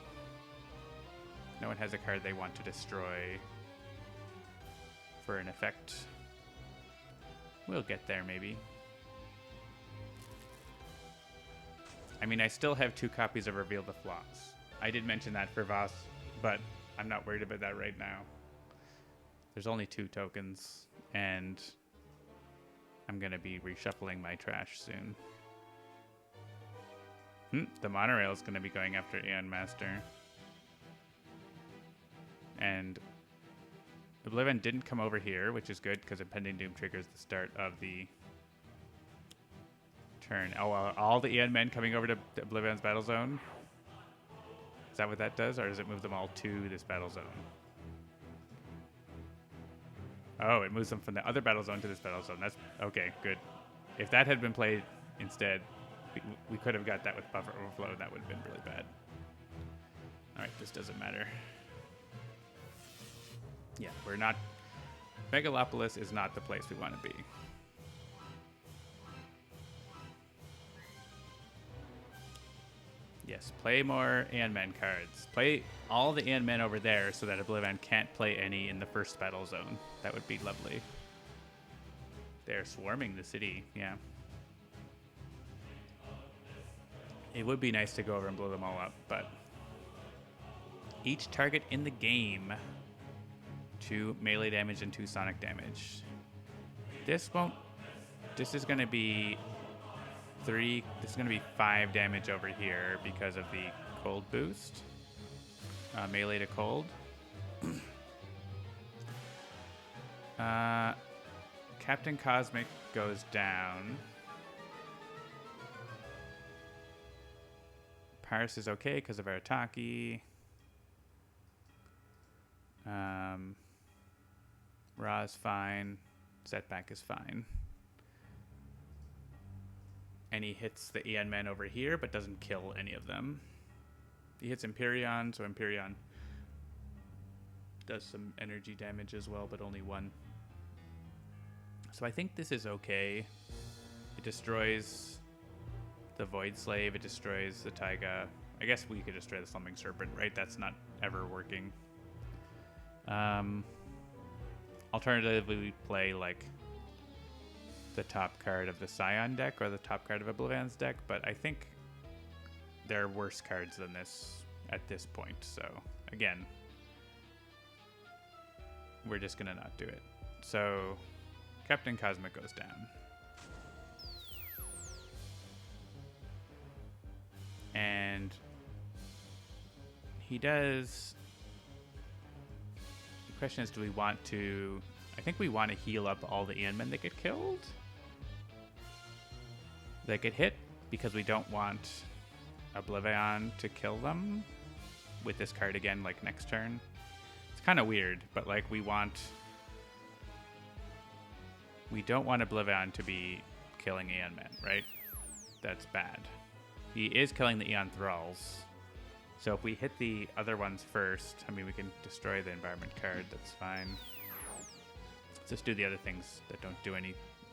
No one has a card they want to destroy for an effect. We'll get there, maybe. I mean, I still have 2 copies of Reveal the Flaws. I did mention that for Voss, but I'm not worried about that right now. There's only 2 tokens, and I'm going to be reshuffling my trash soon. The monorail is going to be going after Aeon Master. And Oblivion didn't come over here, which is good because Impending Doom triggers the start of the turn. Oh, all the Aeon men coming over to Oblivion's battle zone? Is that what that does, or does it move them all to this battle zone? Oh, it moves them from the other battle zone to this battle zone. That's okay, good. If that had been played instead, we could have got that with buffer overflow, and that would have been really bad. All right, this doesn't matter. Yeah, we're not... Megalopolis is not the place we want to be. Yes, play more Aeon Men cards. Play all the Aeon Men over there so that Oblivion can't play any in the first battle zone. That would be lovely. They're swarming the city, yeah. It would be nice to go over and blow them all up, but... Each target in the game... 2 melee damage and 2 sonic damage. This won't... This is going to be 3... This is going to be 5 damage over here because of the cold boost. Melee to cold. Captain Cosmic goes down. Paris is okay because of Arataki. Ra is fine. Setback is fine. And he hits the Aeon Men over here, but doesn't kill any of them. He hits Empyreon, so Empyreon does some energy damage as well, but only 1. So I think this is okay. It destroys the Void Slave. It destroys the Taiga. I guess we could destroy the Slumbering Serpent, right? That's not ever working. Alternatively, we play like the top card of the Scion deck or the top card of Oblivion's deck, but I think there are worse cards than this at this point. So again, we're just gonna not do it. So Captain Cosmic goes down. And he does... The question is, do we want to... I think we want to heal up all the Aeon Men that get killed. That get hit, because we don't want Oblivion to kill them with this card again, like next turn. It's kind of weird, but like we don't want Oblivion to be killing Aeon Men, right? That's bad. He is killing the Aeon Thralls. So if we hit the other ones first, I mean, we can destroy the environment card. That's fine. Let's just do the other things that don't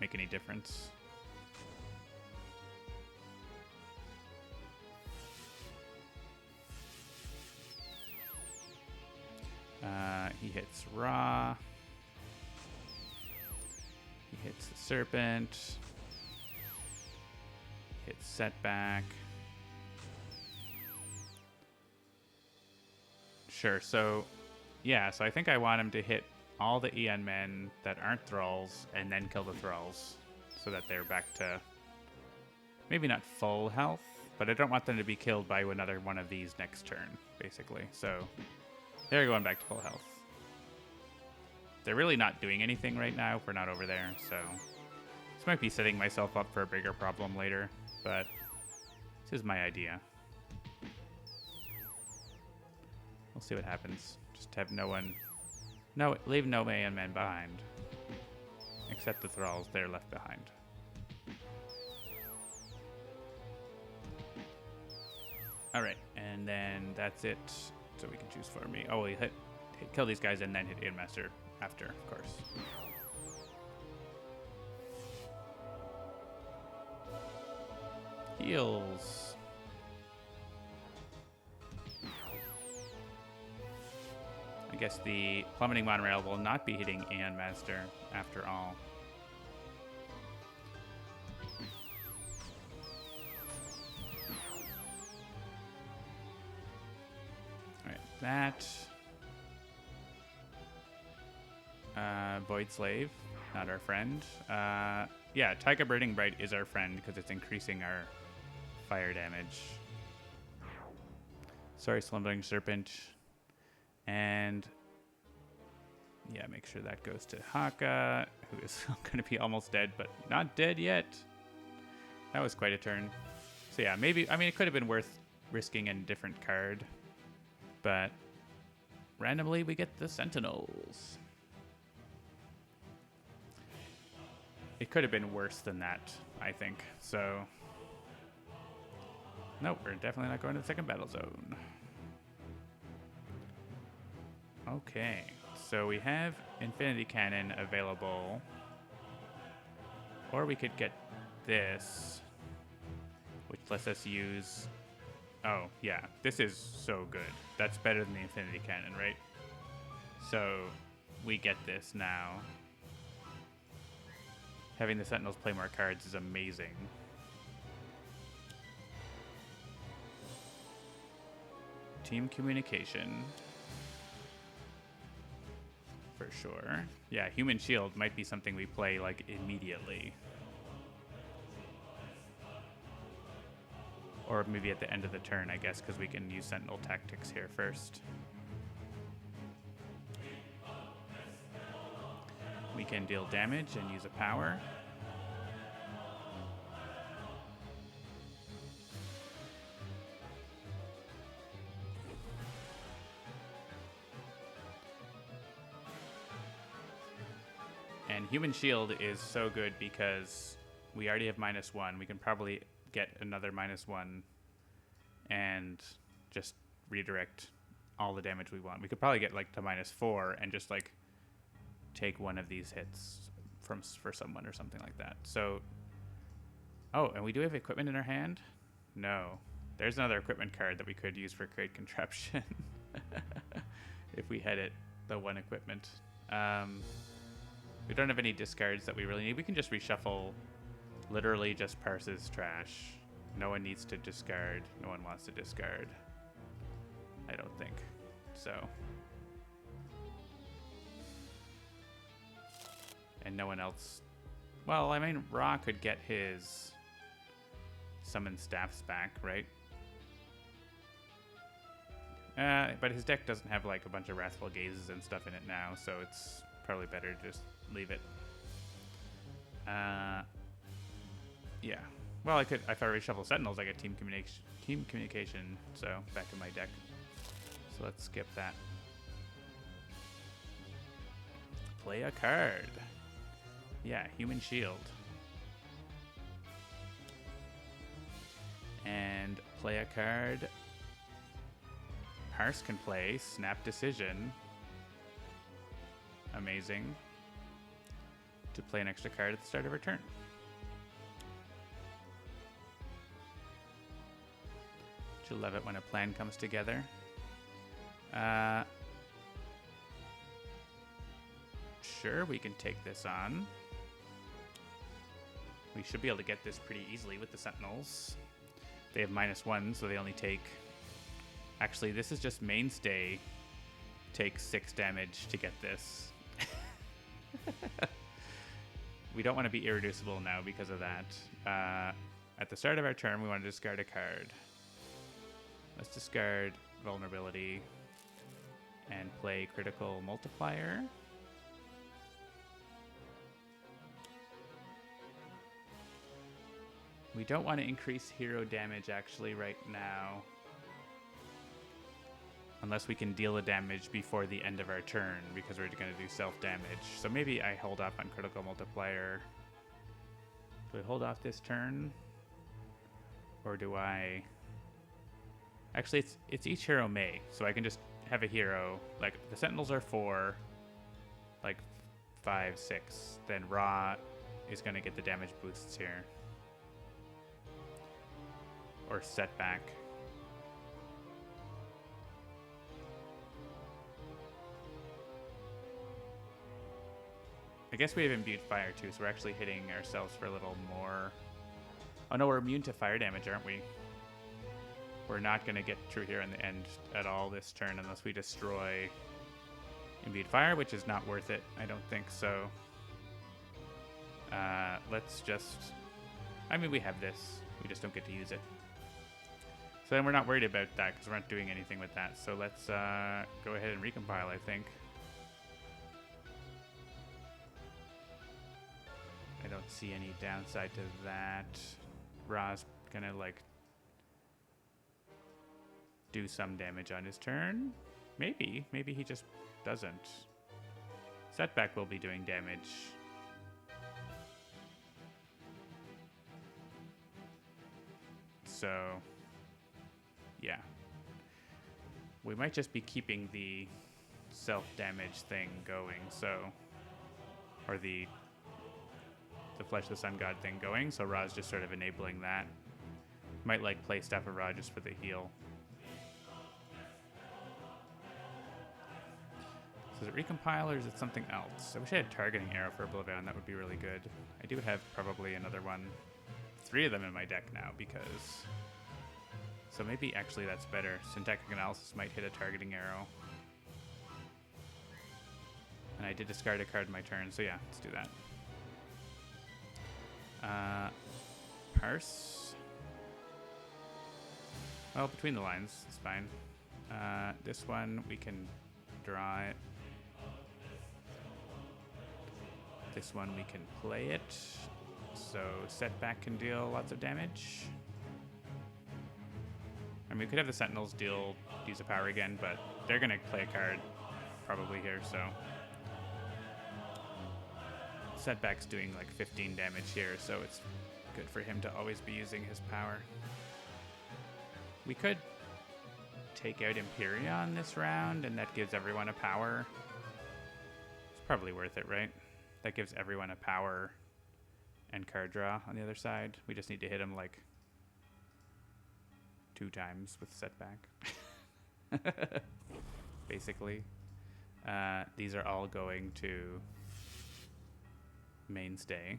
make any difference. He hits Ra. He hits the Serpent. Hits Setback. Sure, so yeah, so I think I want him to hit all the Aeon Men that aren't Thralls and then kill the Thralls so that they're back to maybe not full health, but I don't want them to be killed by another one of these next turn, basically. So they're going back to full health. They're really not doing anything right now if we're not over there, so this might be setting myself up for a bigger problem later, but this is my idea. We'll see what happens. Just have leave no Aeon Men behind. Except the Thralls, they're left behind. Alright, and then that's it. So we can choose for me. Oh, we kill these guys and then hit Aeon Master after, of course. Heals. I guess the Plummeting Monorail will not be hitting Aeon Master after all. that. Void Slave, not our friend. Yeah, Taiga Burning Bright is our friend because it's increasing our fire damage. Sorry, Slumbering Serpent. And yeah, make sure that goes to Haka, who is going to be almost dead, but not dead yet. That was quite a turn. So yeah, maybe, I mean, it could have been worth risking a different card, but randomly we get the Sentinels. It could have been worse than that, I think. So, nope, we're definitely not going to the second battle zone. Okay, so we have Infinity Cannon available, or we could get this, which lets us use, oh yeah, this is so good. That's better than the Infinity Cannon, right? So we get this now. Having the Sentinels play more cards is amazing. Team communication. For sure. Yeah, Human Shield might be something we play like immediately. Or maybe at the end of the turn, I guess, because we can use Sentinel Tactics here first. We can deal damage and use a power. And Human Shield is so good because we already have -1. We can probably get another -1 and just redirect all the damage we want. We could probably get like to -4 and just like take one of these hits for someone or something like that. So, oh, and we do have equipment in our hand? No. There's another equipment card that we could use for Create Contraption if we had it, the one equipment. We don't have any discards that we really need. We can just reshuffle literally just Parse's trash. No one needs to discard. No one wants to discard. I don't think. So. And no one else. Well, I mean, Ra could get his summon staffs back, right? But his deck doesn't have like a bunch of Wrathful Gazes and stuff in it now, so it's probably better to just leave it. Yeah. Well, if I reshuffle Sentinels, I get team communication, so back in my deck. So let's skip that. Play a card. Yeah, Human Shield. And play a card. Parse can play Snap Decision. Amazing. To play an extra card at the start of her turn. She'll love it when a plan comes together. Sure, we can take this on. We should be able to get this pretty easily with the Sentinels. They have -1, so they only take... Actually, this is just Mainstay. Takes 6 damage to get this. We don't want to be irreducible now because of that. At the start of our turn, we want to discard a card. Let's discard Vulnerability and play Critical Multiplier. We don't want to increase hero damage actually right now. Unless we can deal the damage before the end of our turn, because we're going to do self-damage. So maybe I hold off on Critical Multiplier. Do I hold off this turn? Or do I... Actually, it's each hero may. So I can just have a hero. Like, the Sentinels are 4. Like, 5, 6. Then Ra is going to get the damage boosts here. Or setback. I guess we have imbued fire too, so we're actually hitting ourselves for a little more. Oh no, we're immune to fire damage, aren't we? We're not going to get through here in the end at all this turn unless we destroy Imbued Fire, which is not worth it. I don't think so. Let's just... I mean, we have this. We just don't get to use it. So then we're not worried about that because we're not doing anything with that. So let's go ahead and recompile, I think. I don't see any downside to that. Ra's gonna, like, do some damage on his turn. Maybe. Maybe he just doesn't. Setback will be doing damage. So, yeah. We might just be keeping the self-damage thing going, so... Or the Flesh of the Sun God thing going, so Ra's just sort of enabling that. Might, like, play Staff of Ra just for the heal. So is it Recompile or is it something else? I wish I had Targeting Arrow for Oblivion. That would be really good. I do have probably another one. 3 of them in my deck now because... So maybe actually that's better. Syntactic Analysis might hit a Targeting Arrow. And I did discard a card in my turn, so yeah, let's do that. Parse. Well, between the lines, it's fine. This one, we can draw it. This one, we can play it. So Setback can deal lots of damage. I mean, we could have the Sentinels use a power again, but they're going to play a card probably here, so... Setback's doing like 15 damage here, so it's good for him to always be using his power. We could take out Empyrean this round, and that gives everyone a power. It's probably worth it, right? That gives everyone a power and card draw on the other side. We just need to hit him like 2 times with Setback. Basically. These are all going to Mainstay.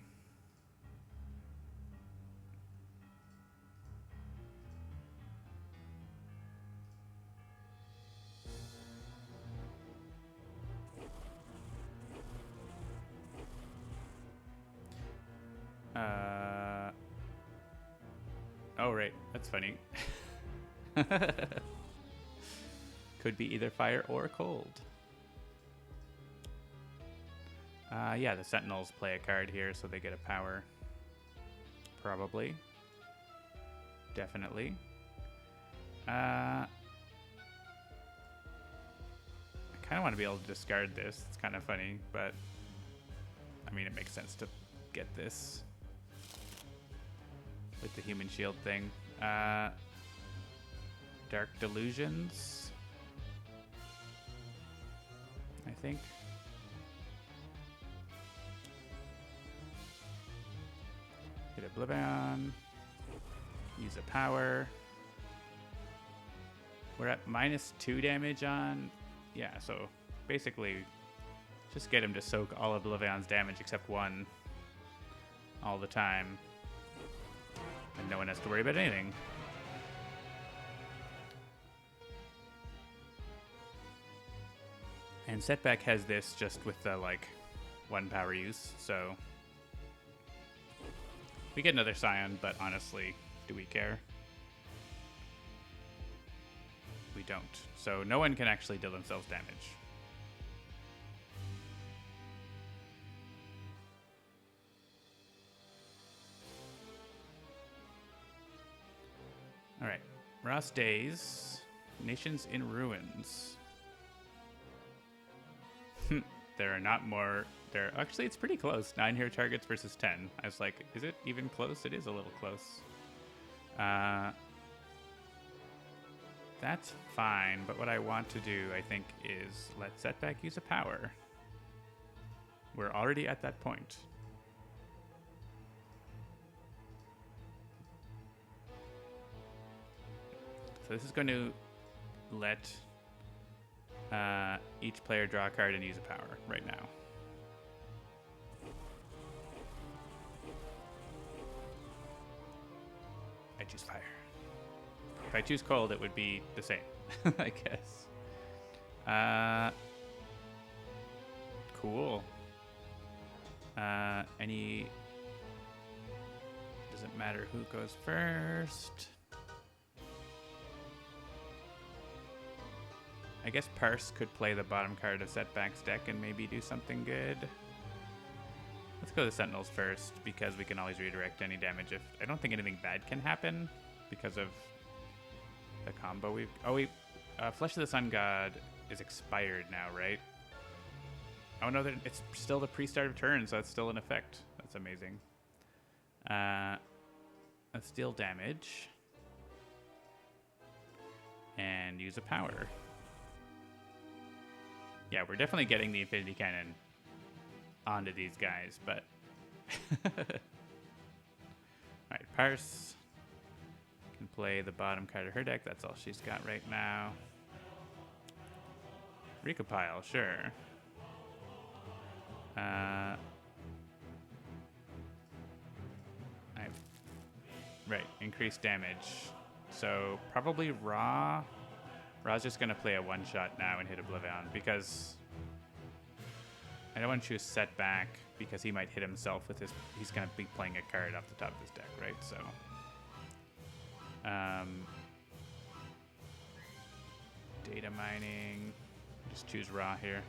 Oh, right. That's funny. Could be either fire or cold. Yeah, the Sentinels play a card here, so they get a power. Probably. Definitely. I kind of want to be able to discard this. It's kind of funny, but... I mean, it makes sense to get this. With the Human Shield thing. Dark Delusions. I think. Hit Oblivion. Use a power. We're at -2 damage on... Yeah, so basically just get him to soak all of Oblivion's damage except 1 all the time. And no one has to worry about anything. And Setback has this just with the, like, 1 power use, so... We get another Scion, but honestly, do we care? We don't. So no one can actually deal themselves damage. Alright. Ross Days. Nations in Ruins. There are not more... Actually, it's pretty close. 9 hero targets versus 10. I was like, is it even close? It is a little close. That's fine, but what I want to do, I think, is let Setback use a power. We're already at that point. So this is going to let each player draw a card and use a power right now. I choose fire. If I choose cold, it would be the same, I guess. Cool. Any... Doesn't matter who goes first. I guess Parse could play the bottom card of Setback's deck and maybe do something good. Let's go to Sentinels first, because we can always redirect any damage if... I don't think anything bad can happen because of the combo we've... Oh, Flesh of the Sun God is expired now, right? Oh no, it's still the pre-start of turn, so it's still in effect. That's amazing. Let's deal damage. And use a power. Yeah, we're definitely getting the Infinity Cannon onto these guys, but... Alright, Parse can play the bottom card of her deck. That's all she's got right now. Recompile, sure. Right, increased damage. So probably Ra. Ra's just gonna play a one-shot now and hit Oblivion because I don't want to choose Setback because he might hit himself with his. He's gonna be playing a card off the top of his deck, right? So, data mining. Just choose Ra here.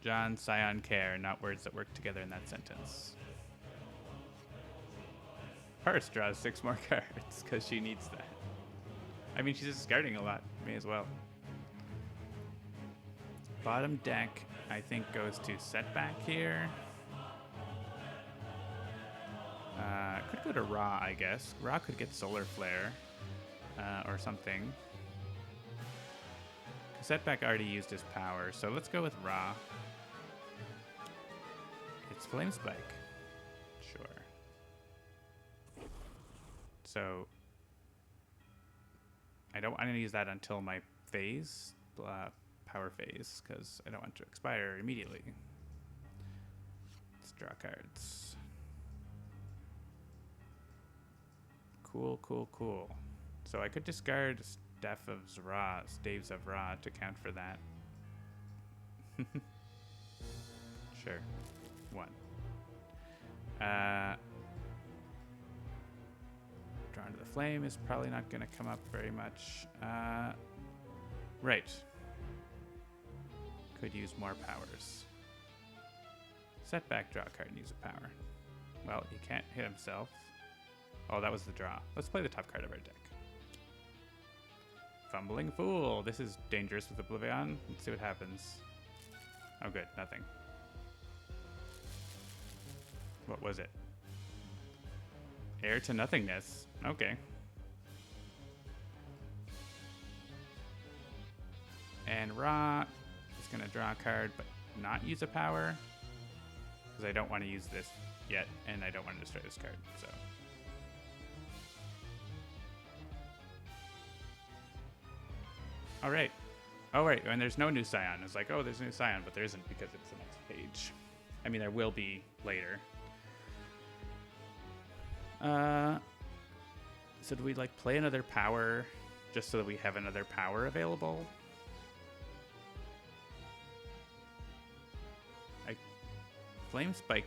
John, Scion, Care, not words that work together in that sentence. Parse draws 6 more cards because she needs that. I mean, she's discarding a lot. May as well. Bottom deck, I think, goes to Setback here. Could go to Ra, I guess. Ra could get Solar Flare or something. Setback already used his power, so let's go with Ra. It's Flame Spike. Sure. So I don't want to use that until my phase, power phase, because I don't want to expire immediately. Let's draw cards. Cool, cool, cool. So I could discard Staves of Ra to count for that. Sure. 1. Drawn to the Flame is probably not going to come up very much. Right. Could use more powers. Setback, draw a card and use a power. Well, he can't hit himself. Oh, that was the draw. Let's play the top card of our deck. Fumbling Fool. This is dangerous with Oblivion. Let's see what happens. Oh, good. Nothing. What was it? Heir to Nothingness. Okay. And Ra is going to draw a card, but not use a power. Because I don't want to use this yet, and I don't want to destroy this card, so... All right. Oh, right. And there's no new Scion. It's like, oh, there's a new Scion, but there isn't because it's the next page. I mean, there will be later. So do we, like, play another power just so that we have another power available? Flame Spike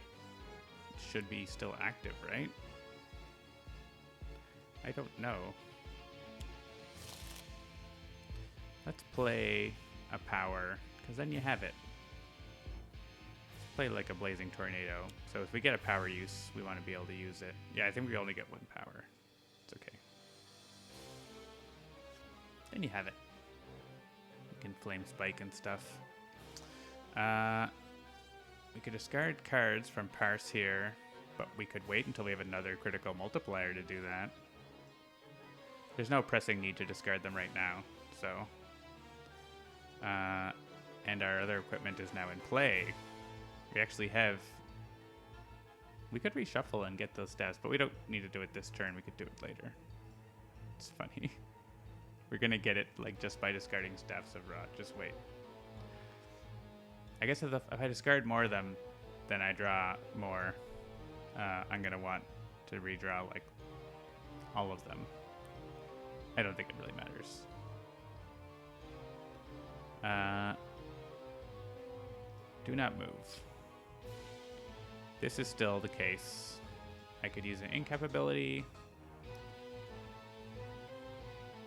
should be still active, right? I don't know. Let's play a power, because then you have it. Let's play like a Blazing Tornado. So if we get a power use, we want to be able to use it. Yeah, I think we only get 1 power. It's okay. Then you have it. You can Flame Spike and stuff. We could discard cards from Parse here, but we could wait until we have another critical multiplier to do that. There's no pressing need to discard them right now, so... and our other equipment is now in play. We actually have... We could reshuffle and get those stats, but we don't need to do it this turn. We could do it later. It's funny. We're gonna get it like just by discarding Staffs of Rot. Just wait. I guess if I discard more of them, then I draw more. I'm going to want to redraw, like, all of them. I don't think it really matters. Do not move. This is still the case. I could use an incap ability.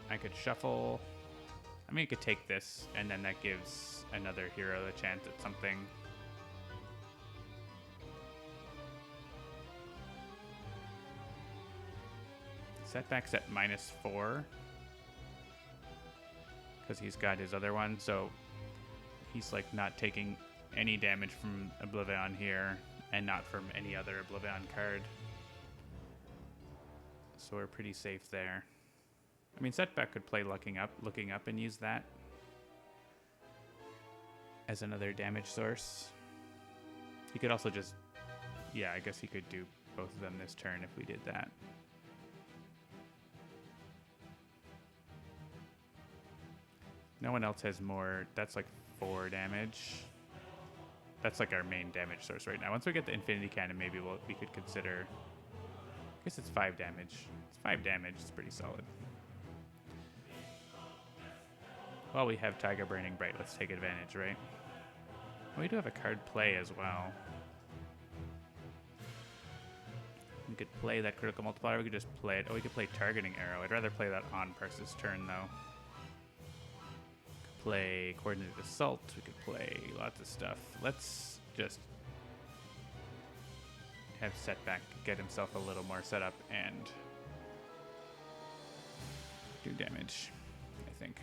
I could shuffle. I mean, I could take this, and then that gives another hero a chance at something. Setback's at -4. Because he's got his other one, so he's like not taking any damage from Oblivion here, and not from any other Oblivion card. So we're pretty safe there. I mean, Setback could play looking up, and use that as another damage source. He could also just, yeah, I guess he could do both of them this turn if we did that. No one else has more. That's like 4 damage. That's like our main damage source right now. Once we get the Infinity Cannon, maybe we could consider. I guess it's 5 damage. It's 5 damage. It's pretty solid. Well, we have Taiga Burning Bright. Let's take advantage, right? We do have a card play as well. We could play that Critical Multiplier. We could just play it. Oh, we could play Targeting Arrow. I'd rather play that on Parse's turn, though. Play Coordinated Assault. We could play lots of stuff. Let's just have Setback get himself a little more set up and do damage, I think.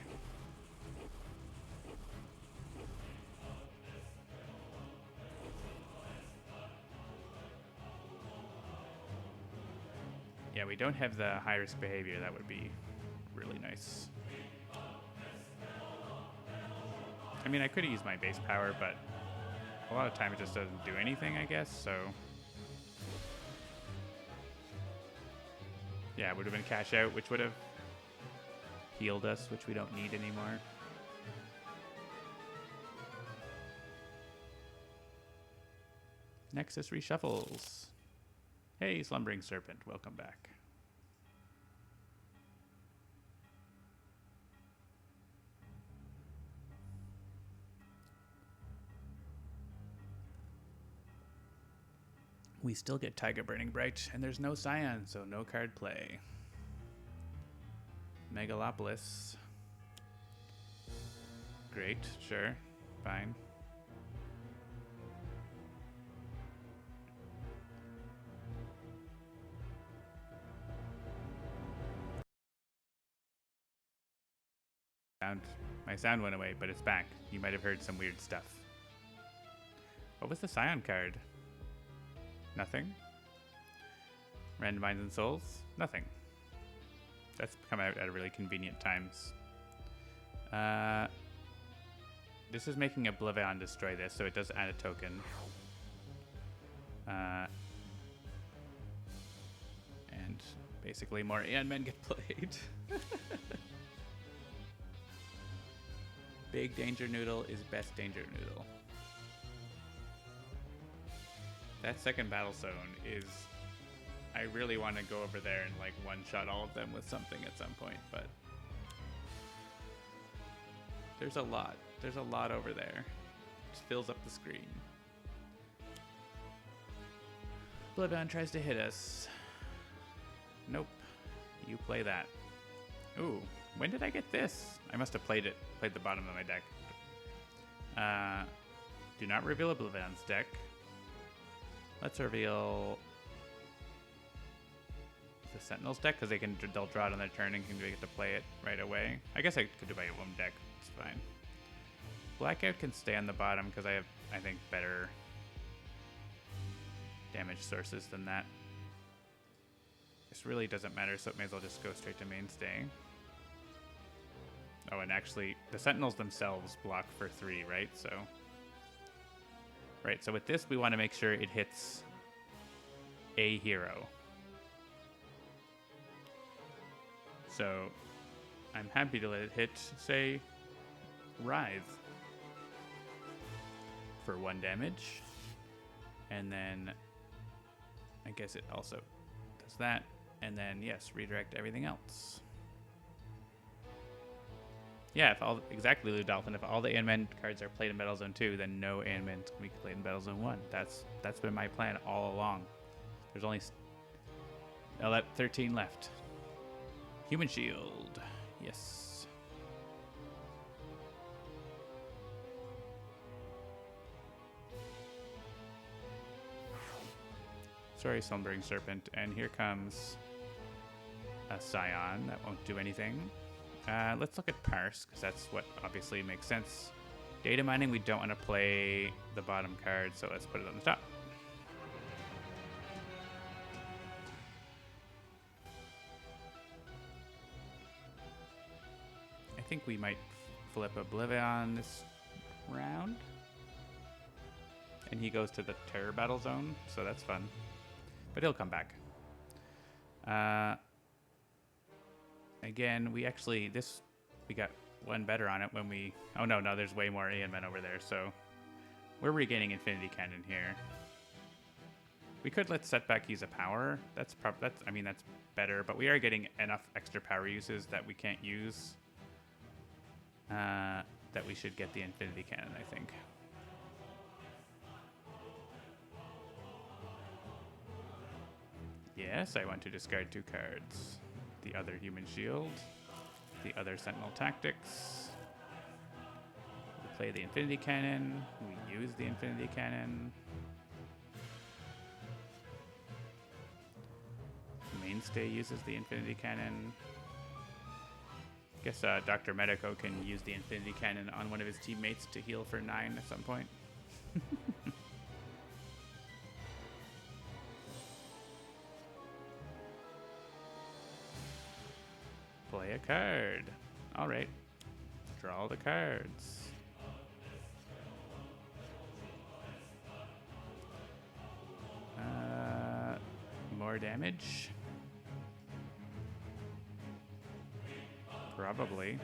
Yeah, we don't have the high-risk behavior. That would be really nice. I mean, I could have used my base power, but a lot of time it just doesn't do anything, I guess, so. Yeah, it would have been cash out, which would have healed us, which we don't need anymore. Nexus reshuffles. Hey, Slumbering Serpent, welcome back. We still get Taiga Burning Bright, and there's no Scion, so no card play. Megalopolis. Great, sure, fine. My sound went away, but it's back. You might have heard some weird stuff. What was the Scion card? Nothing. Random Minds and Souls? Nothing. That's come out at really convenient times. This is making Oblivion destroy this, so it does add a token. And basically more Aeon Men get played. Big Danger Noodle is best Danger Noodle. That second battle zone is... I really want to go over there and like one-shot all of them with something at some point, but... There's a lot. There's a lot over there. It just fills up the screen. Oblivion tries to hit us. Nope. You play that. Ooh, when did I get this? I must have played the bottom of my deck. Do not reveal Oblivion's deck. Let's reveal the Sentinel's deck, because they'll draw it on their turn and can get to play it right away. I guess I could do my own deck. It's fine. Blackout can stay on the bottom because I have, I think, better damage sources than that. This really doesn't matter, so it may as well just go straight to mainstay. Oh, and actually, the Sentinels themselves block for 3, right? So, right. So with this, we want to make sure it hits a hero. So, I'm happy to let it hit, say, Writhe. for 1 damage. And then I guess it also does that. And then, yes, redirect everything else. Yeah, exactly, Lou Dolphin. If all the ANMen cards are played in Battle Zone 2, then no ANMen can be played in Battle Zone 1. That's been my plan all along. There's only 13 left. Human Shield. Yes. Sorry, Slumbering Serpent. And here comes a Scion. That won't do anything. Let's look at Parse, because that's what obviously makes sense. Data mining, we don't want to play the bottom card, so let's put it on the top. I think we might flip Oblivion this round. And he goes to the Terror Battle Zone, so that's fun. But he'll come back. Again, we got one better on it when we... Oh, no, there's way more ANMen over there, so... We're regaining Infinity Cannon here. We could let Setback use a power. That's better, but we are getting enough extra power uses that we can't use. That we should get the Infinity Cannon, I think. Yes, I want to discard 2 cards. The other Human Shield, the other Sentinel Tactics. We play the Infinity Cannon, we use the Infinity Cannon. Mainstay uses the Infinity Cannon. I guess Dr. Medico can use the Infinity Cannon on one of his teammates to heal for 9 at some point. Play a card. All right. Draw the cards. More damage? Probably.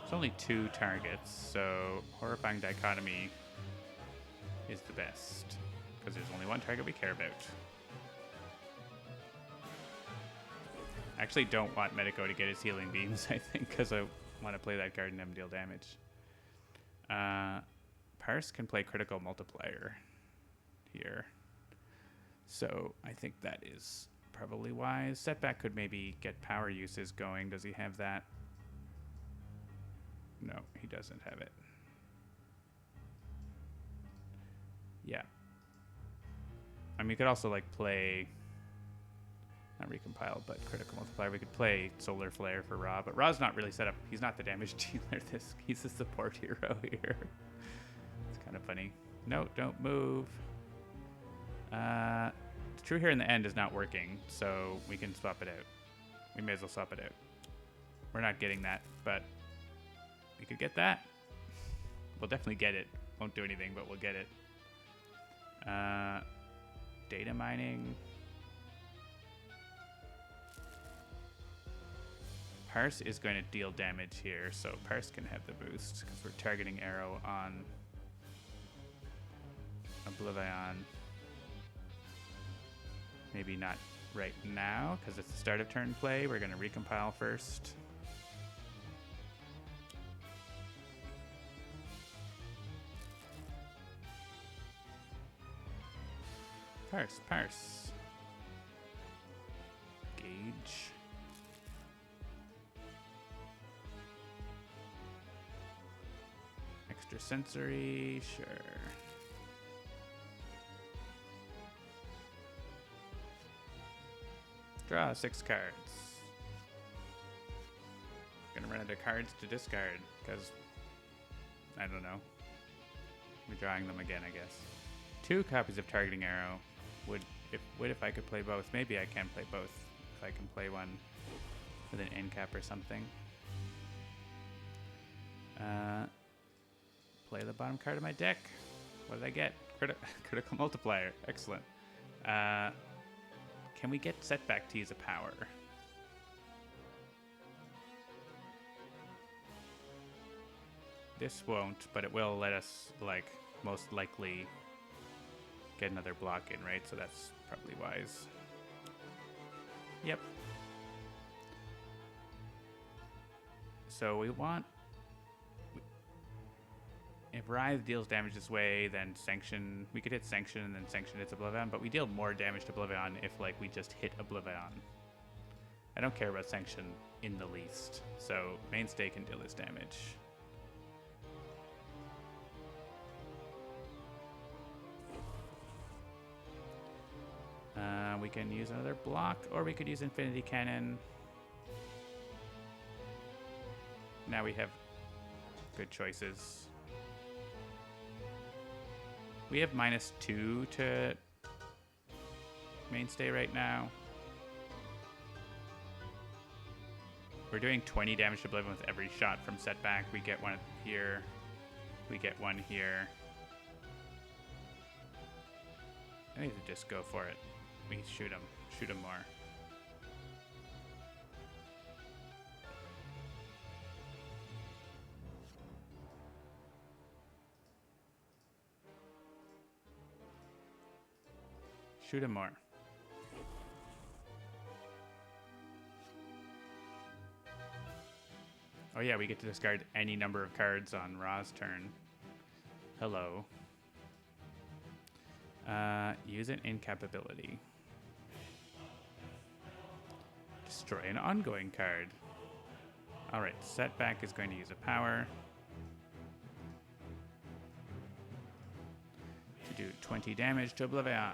It's only 2 targets, so Horrifying Dichotomy is the best, because there's only 1 target we care about. I actually don't want Medico to get his healing beams, I think, because I want to play that card and have him deal damage. Parse can play Critical Multiplier here. So I think that is probably wise. Setback could maybe get power uses going. Does he have that? No, he doesn't have it. Yeah. I mean, you could also like play, not Recompile, but Critical Multiplier. We could play Solar Flare for Ra, but Ra's not really set up. He's not the damage dealer. He's the support hero here. It's kind of funny. No, don't move. True here in the end is not working, so we can swap it out. We may as well swap it out. We're not getting that, but we could get that. We'll definitely get it. Won't do anything, but we'll get it. Data mining. Parse is going to deal damage here, so Parse can have the boost because we're targeting Arrow on Oblivion. Maybe not right now because it's the start of turn play. We're going to recompile first. Parse. Gauge. Extrasensory, sure. Draw 6 cards. Gonna run out of cards to discard, because I don't know. We're drawing them again, I guess. 2 copies of Targeting Arrow would if I could play both. Maybe I can play both if I can play one with an end cap or something. Play the bottom card of my deck. What did I get? Critical Multiplier. Excellent. Can we get Setback to use a power? This won't, but it will let us, like, most likely get another block in, right? So that's probably wise. Yep. So we want... If Writhe deals damage this way, then Sanction... We could hit Sanction and then Sanction hits Oblivion, but we deal more damage to Oblivion if, like, we just hit Oblivion. I don't care about Sanction in the least, so Mainstay can deal this damage. We can use another block, or we could use Infinity Cannon. Now we have good choices. We have -2 to Mainstay right now. We're doing 20 damage to Oblivion with every shot from Setback. We get one here. We get one here. I need to just go for it. We shoot him. Shoot him more. Shoot him more. Oh yeah, we get to discard any number of cards on Ra's turn. Hello. Use an incapability. Destroy an ongoing card. Alright, Setback is going to use a power to do 20 damage to Oblivion.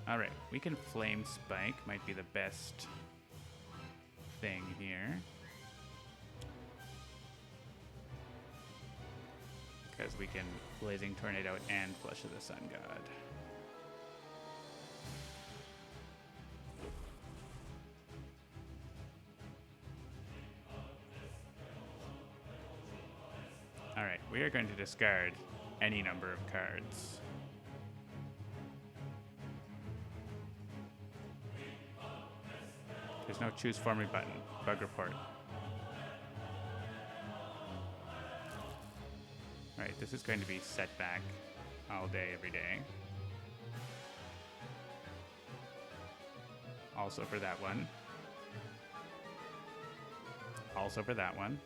Alright, we can Flame Spike, might be the best thing here. Because we can Blazing Tornado and Flush of the Sun God. Alright, we are going to discard any number of cards. There's no choose for me button. Bug report. Alright, this is going to be Setback all day, every day. Also for that one. Also for that one.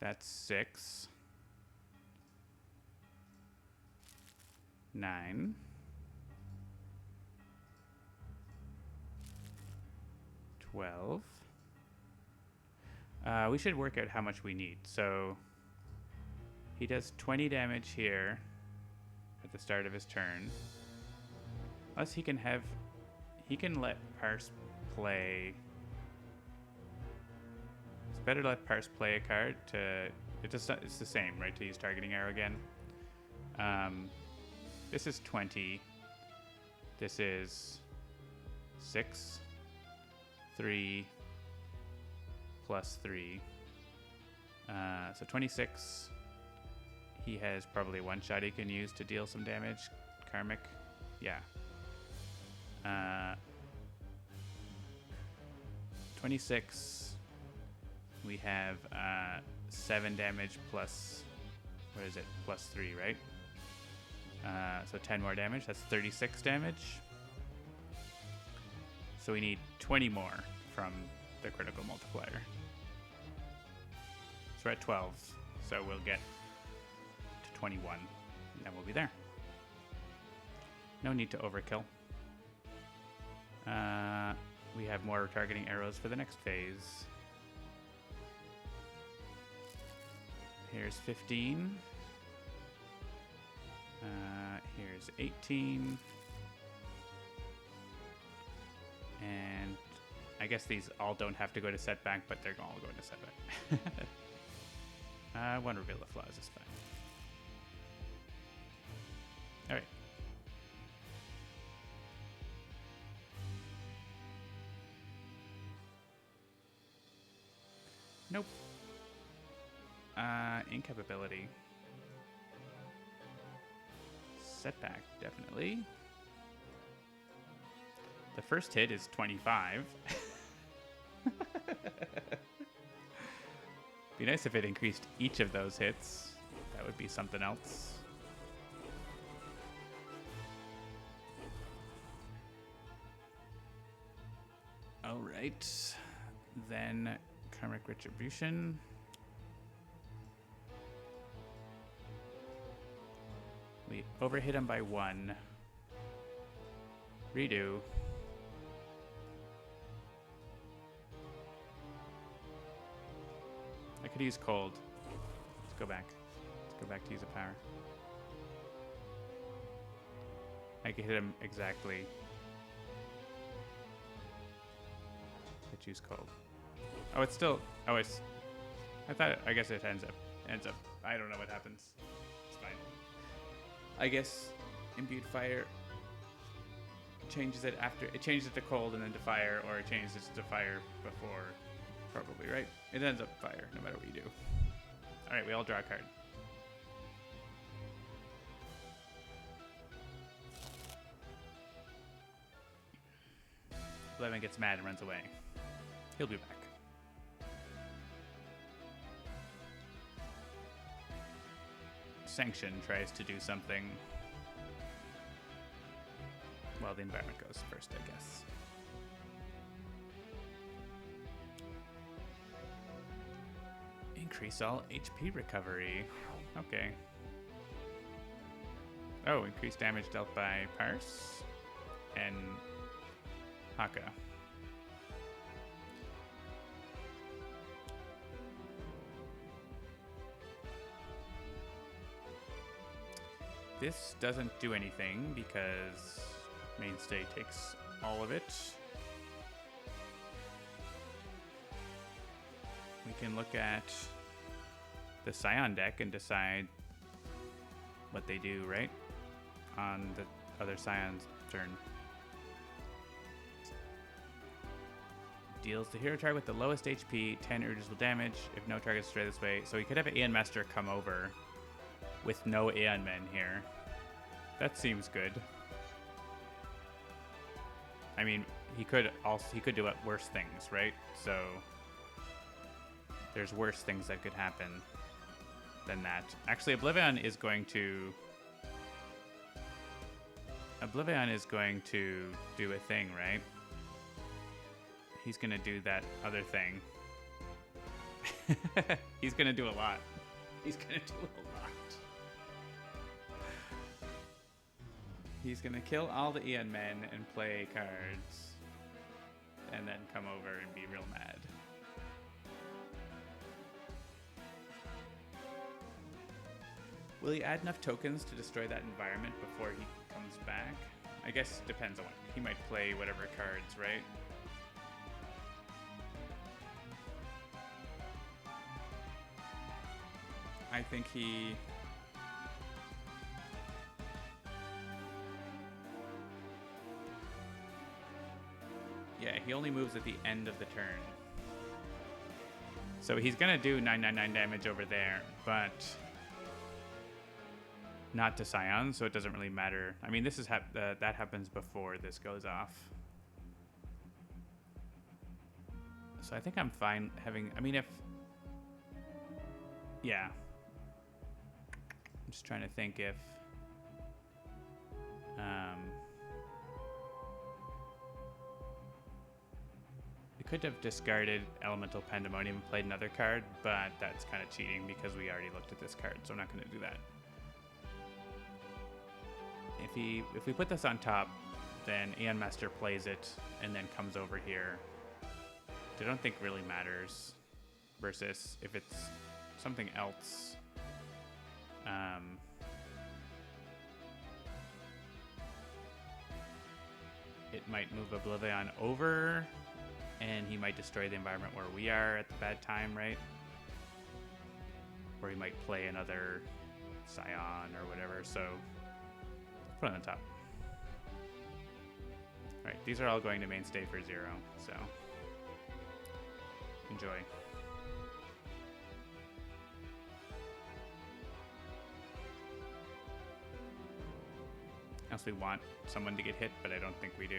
That's 6. 9. 12. We should work out how much we need. So he does 20 damage here at the start of his turn. Plus he can let Parse play. It's better to let Parse play a card to it's the same, right? To use Targeting Arrow again. This is 20. This is 6. 3 plus 3. So 26. He has probably one shot he can use to deal some damage. Karmic. Yeah. 26. We have 7 damage plus, what is it? Plus 3, right? So 10 more damage. That's 36 damage. So we need 20 more from the critical multiplier. So we're at 12. So we'll get to 21. And then we'll be there. No need to overkill. We have more targeting arrows for the next phase. Here's 15. Here's 18. And I guess these all don't have to go to Setback, but they're all going to Setback. One Reveal the Flaws is fine. Alright. Nope. Incapability. Setback, definitely. The first hit is 25. Be nice if it increased each of those hits. That would be something else. All right. Then Karmic Retribution. We overhit him by 1. Redo. I could use cold. Let's go back. Let's go back to use a power. I could hit him exactly. Let's use cold. Oh, it's still. Oh, it's. I guess it ends up. I don't know what happens. It's fine. I guess imbued fire changes it after. It changes it to cold and then to fire, or it changes it to fire before. Probably, right? It ends up fire, no matter what you do. Alright, we all draw a card. Levin gets mad and runs away. He'll be back. Sanction tries to do something. Well, the environment goes first, I guess. Increase all HP recovery. Okay. Oh, increase damage dealt by Parse and Haka. This doesn't do anything because Mainstay takes all of it. We can look at the Scion deck and decide what they do, right? On the other Scion's turn. Deals the hero target with the lowest HP 10 irreducible damage if no target is destroyed this way. So we could have Aeon Master come over with no Aeon Men here. That seems good. I mean, he could do worse things, right? So there's worse things that could happen than that. Actually, Oblivion is going to do a thing, right? He's going to do that other thing. He's going to do a lot. He's going to do a lot. He's going to kill all the Aeon Men and play cards. And then come over and be real mad. Will he add enough tokens to destroy that environment before he comes back? I guess it depends on what. He might play whatever cards, right? I think he... Yeah, he only moves at the end of the turn. So he's going to do 999 damage over there, but not to Scion, so it doesn't really matter. I mean, this is that happens before this goes off. So I think I'm fine having... I mean, if... Yeah. I'm just trying to think if... we could have discarded Elemental Pandemonium and played another card, but that's kind of cheating because we already looked at this card, so I'm not going to do that. If we put this on top, then Aeon Master plays it and then comes over here. I don't think really matters. Versus if it's something else. It might move Oblivion over, and he might destroy the environment where we are at the bad time, right? Or he might play another Scion or whatever, so put it on the top. Alright, these are all going to Mainstay for 0, so enjoy. Unless we want someone to get hit, but I don't think we do.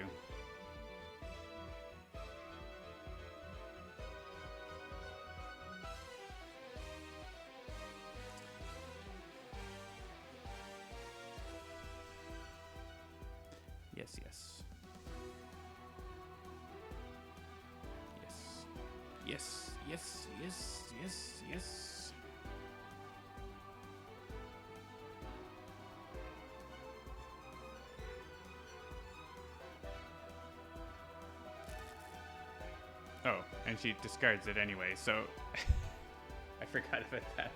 Yes, yes. Yes. Yes, yes, yes, yes, yes. Oh, and she discards it anyway, so I forgot about that.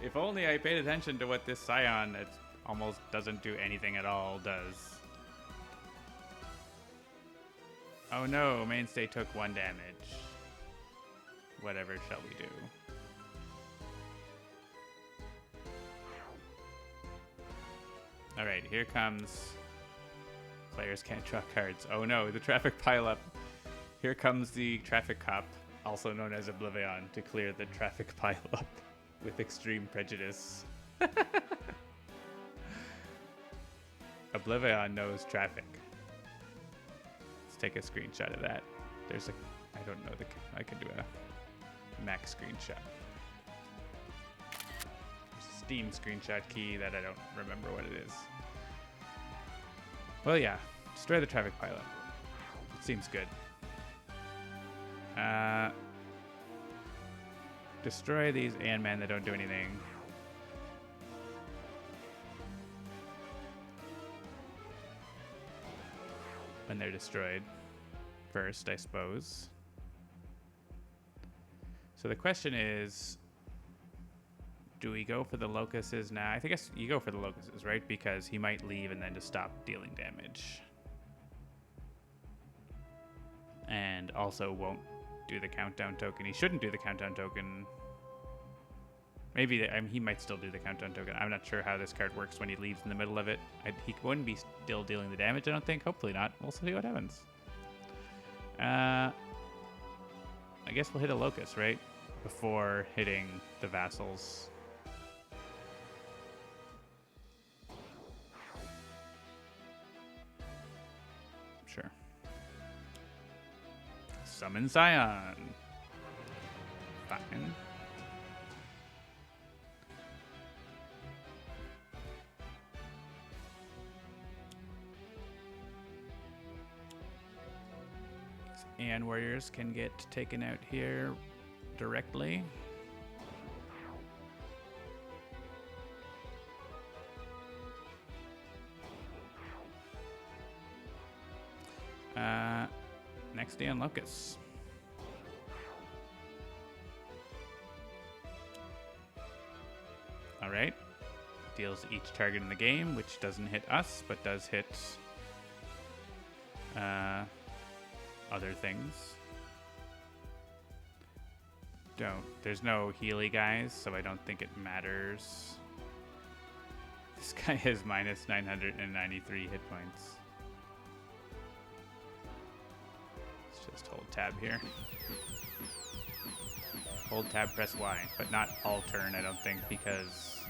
If only I paid attention to what this Scion that almost doesn't do anything at all does. Oh no, Mainstay took 1 damage. Whatever shall we do? Alright, here comes... Players can't draw cards. Oh no, the traffic pileup. Here comes the traffic cop, also known as Oblivion, to clear the traffic pileup with extreme prejudice. Oblivion knows traffic. Let's take a screenshot of that. There's a... I don't know. I can do a Mac screenshot. There's a Steam screenshot key that I don't remember what it is. Well, yeah. Destroy the traffic pileup. It seems good. Destroy these Ant-Man that don't do anything. When they're destroyed first, I suppose. So the question is, do we go for the locusts now? I guess you go for the locusts, right? Because he might leave and then just stop dealing damage. And also won't do the countdown token. He shouldn't do the countdown token. Maybe he might still do the countdown token. I'm not sure how this card works when he leaves in the middle of it. He wouldn't be still dealing the damage, I don't think. Hopefully not. We'll see what happens. I guess we'll hit a locust, right? Before hitting the vassals. Sure. Summon Scion. Fine. And warriors can get taken out here directly. Next day on Locust. All right. Deals each target in the game, which doesn't hit us, but does hit other things. There's no Healy guys, so I don't think it matters. This guy has minus 993 hit points. Let's just hold tab here. Hold tab, press Y, but not all turn, I don't think, because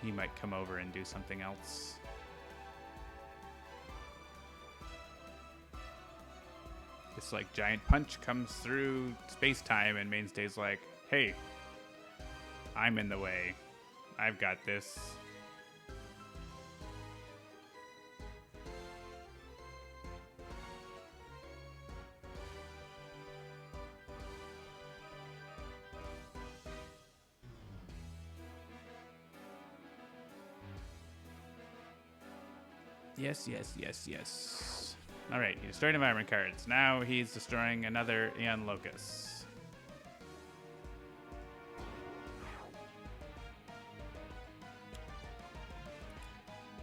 he might come over and do something else. This like giant punch comes through space-time and Mainstay's like, hey, I'm in the way. I've got this. Yes, yes, yes, yes. All right, he destroyed environment cards. Now he's destroying another Aeon Locust.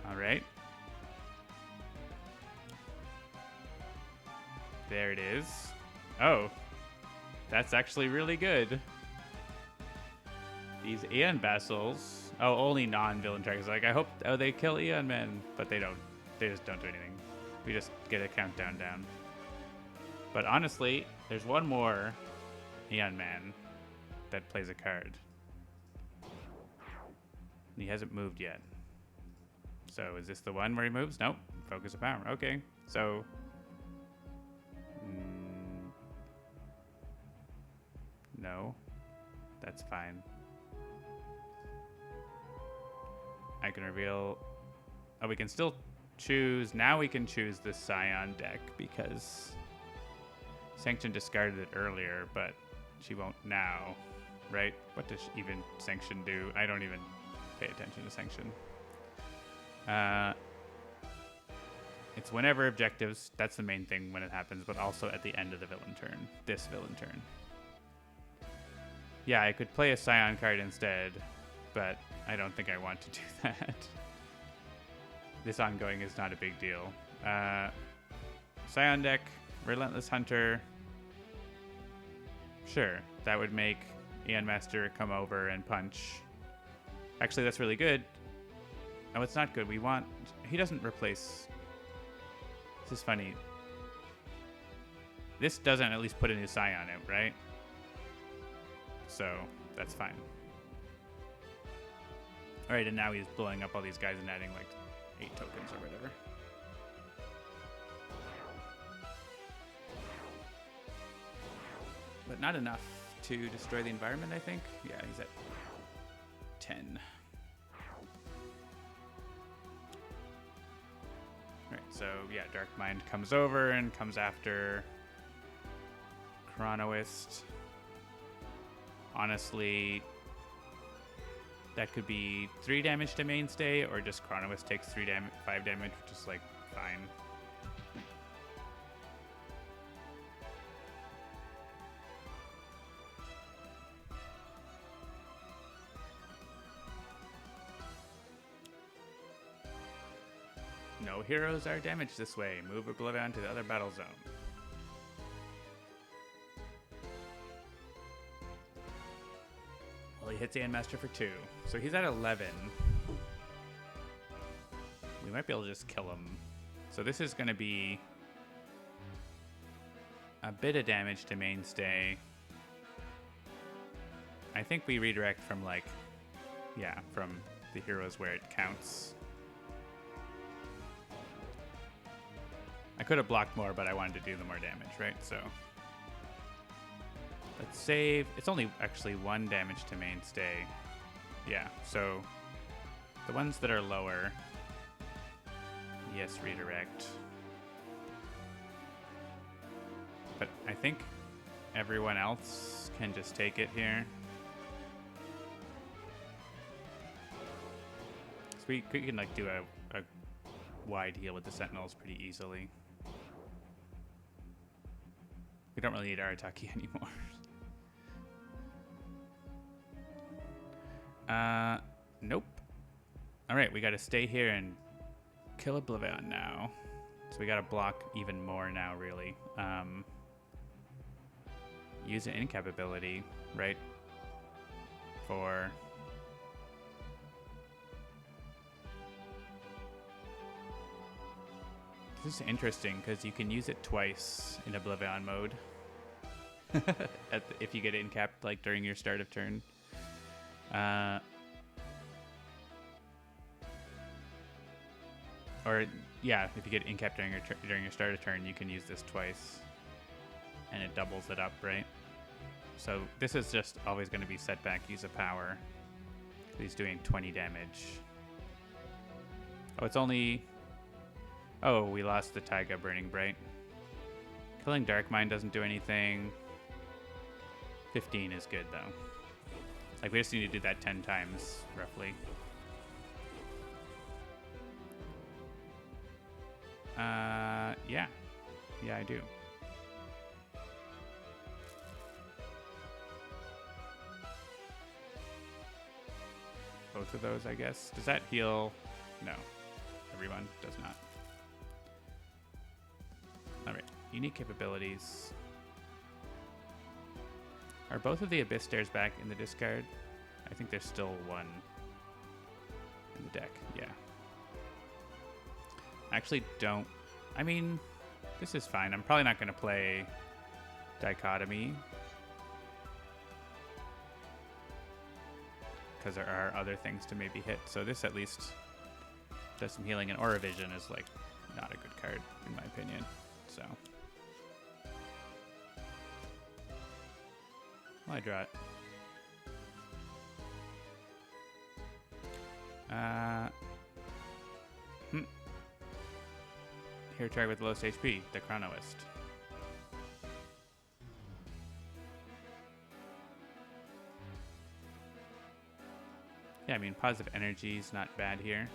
All right. There it is. Oh, that's actually really good. These Aeon Vassals. Oh, only non-villain targets. Like, I hope they kill Aeon Men, but they don't. They just don't do anything. We just get a countdown down. But honestly, there's one more Aeon Man that plays a card. And he hasn't moved yet. So is this the one where he moves? Nope. Focus of power. Okay. So... no. That's fine. I can reveal... oh, we can still choose... now we can choose the Scion deck because Sanction discarded it earlier, but she won't now, right? What does even Sanction do? I don't even pay attention to Sanction. It's whenever objectives, that's the main thing when it happens, but also at the end of the villain turn, this villain turn. Yeah, I could play a Scion card instead, but I don't think I want to do that. This ongoing is not a big deal. Scion deck, Relentless Hunter. Sure, that would make Aeon Master come over and punch. Actually, that's really good. Oh, it's not good. We want... he doesn't replace... this is funny. This doesn't at least put a new Scion out, right? So, that's fine. Alright, and now he's blowing up all these guys and adding like 8 tokens or whatever. But not enough to destroy the environment, I think. Yeah, he's at 10. Alright, so yeah, Dark Mind comes over and comes after Chronoist. Honestly, that could be 3 damage to mainstay, or just Chronoist takes 5 damage, which is like fine. No heroes are damaged this way. Move Oblivion to the other battle zone. Well, he hits Aeon Master for 2. So he's at 11. We might be able to just kill him. So this is going to be a bit of damage to mainstay. I think we redirect from like, yeah, from the heroes where it counts. I could have blocked more, but I wanted to do the more damage, right? So let's save. It's only actually 1 damage to mainstay. Yeah, so the ones that are lower, yes, redirect. But I think everyone else can just take it here. So we can like do a wide heal with the Sentinels pretty easily. We don't really need Arataki anymore. Nope. Alright, we gotta stay here and kill Oblivion now. So we gotta block even more now, really. Use an incap ability, right? For... this is interesting, because you can use it twice in Oblivion mode. If you get it incapped, like, during your start of turn. Or, yeah, if you get incapped during your start of turn, you can use this twice. And it doubles it up, right? So this is just always going to be setback use of power. He's doing 20 damage. Oh, it's only... oh, we lost the Taiga Burning Bright. Killing Dark Mind doesn't do anything. 15 is good, though. Like, we just need to do that 10 times, roughly. Yeah. Yeah, I do. Both of those, I guess. Does that heal? No. Everyone does not. Alright, unique capabilities. Are both of the Abyss Stairs back in the discard? I think there's still one in the deck, yeah. Actually don't... I mean, this is fine. I'm probably not going to play Dichotomy, because there are other things to maybe hit. So this at least Does some healing, and Aura Vision is like not a good card in my opinion. So, well, I draw it. Here, target with the lowest HP, the Chronoist. Yeah, I mean, positive energy is not bad here.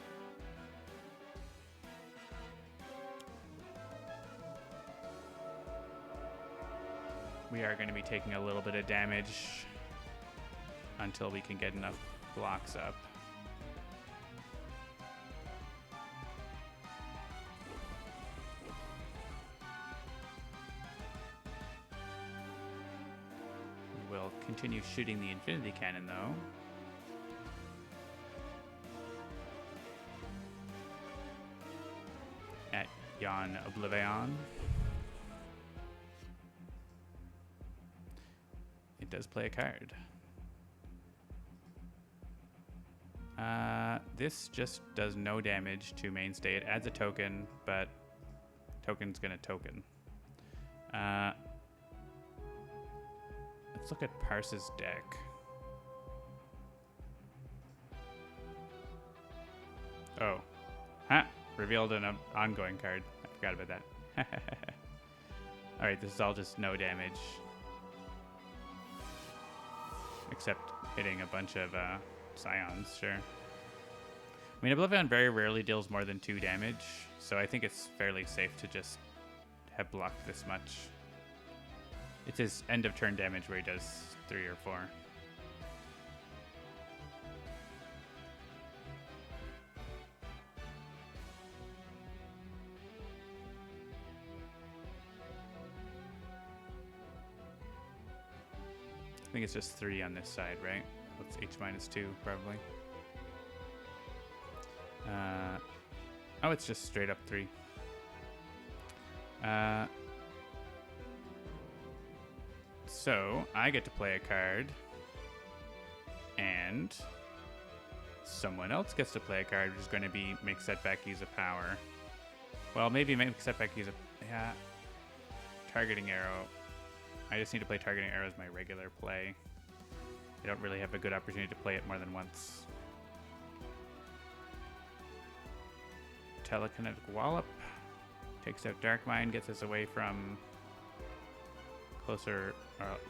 We are going to be taking a little bit of damage until we can get enough blocks up. We'll continue shooting the Infinity Cannon, though. At Yon Oblivion. It does play a card. This just does no damage to mainstay. It adds a token, but token's gonna token. Let's look at Parse's deck. Oh. Huh. Revealed an ongoing card. I forgot about that. Alright, this is all just no damage. Except hitting a bunch of Scions, sure. I mean, Oblivion very rarely deals more than 2 damage, so I think it's fairly safe to just have blocked this much. It's his end of turn damage where he does 3 or 4. I think it's just 3 on this side, right? That's H-2, probably. Oh, it's just straight up 3. So, I get to play a card. And someone else gets to play a card, which is going to be make setback use a power. Well, maybe make setback use a... Yeah. Targeting arrow. I just need to play targeting arrow as my regular play. I don't really have a good opportunity to play it more than once. Telekinetic Wallop. Takes out Dark Mind, gets us away from closer,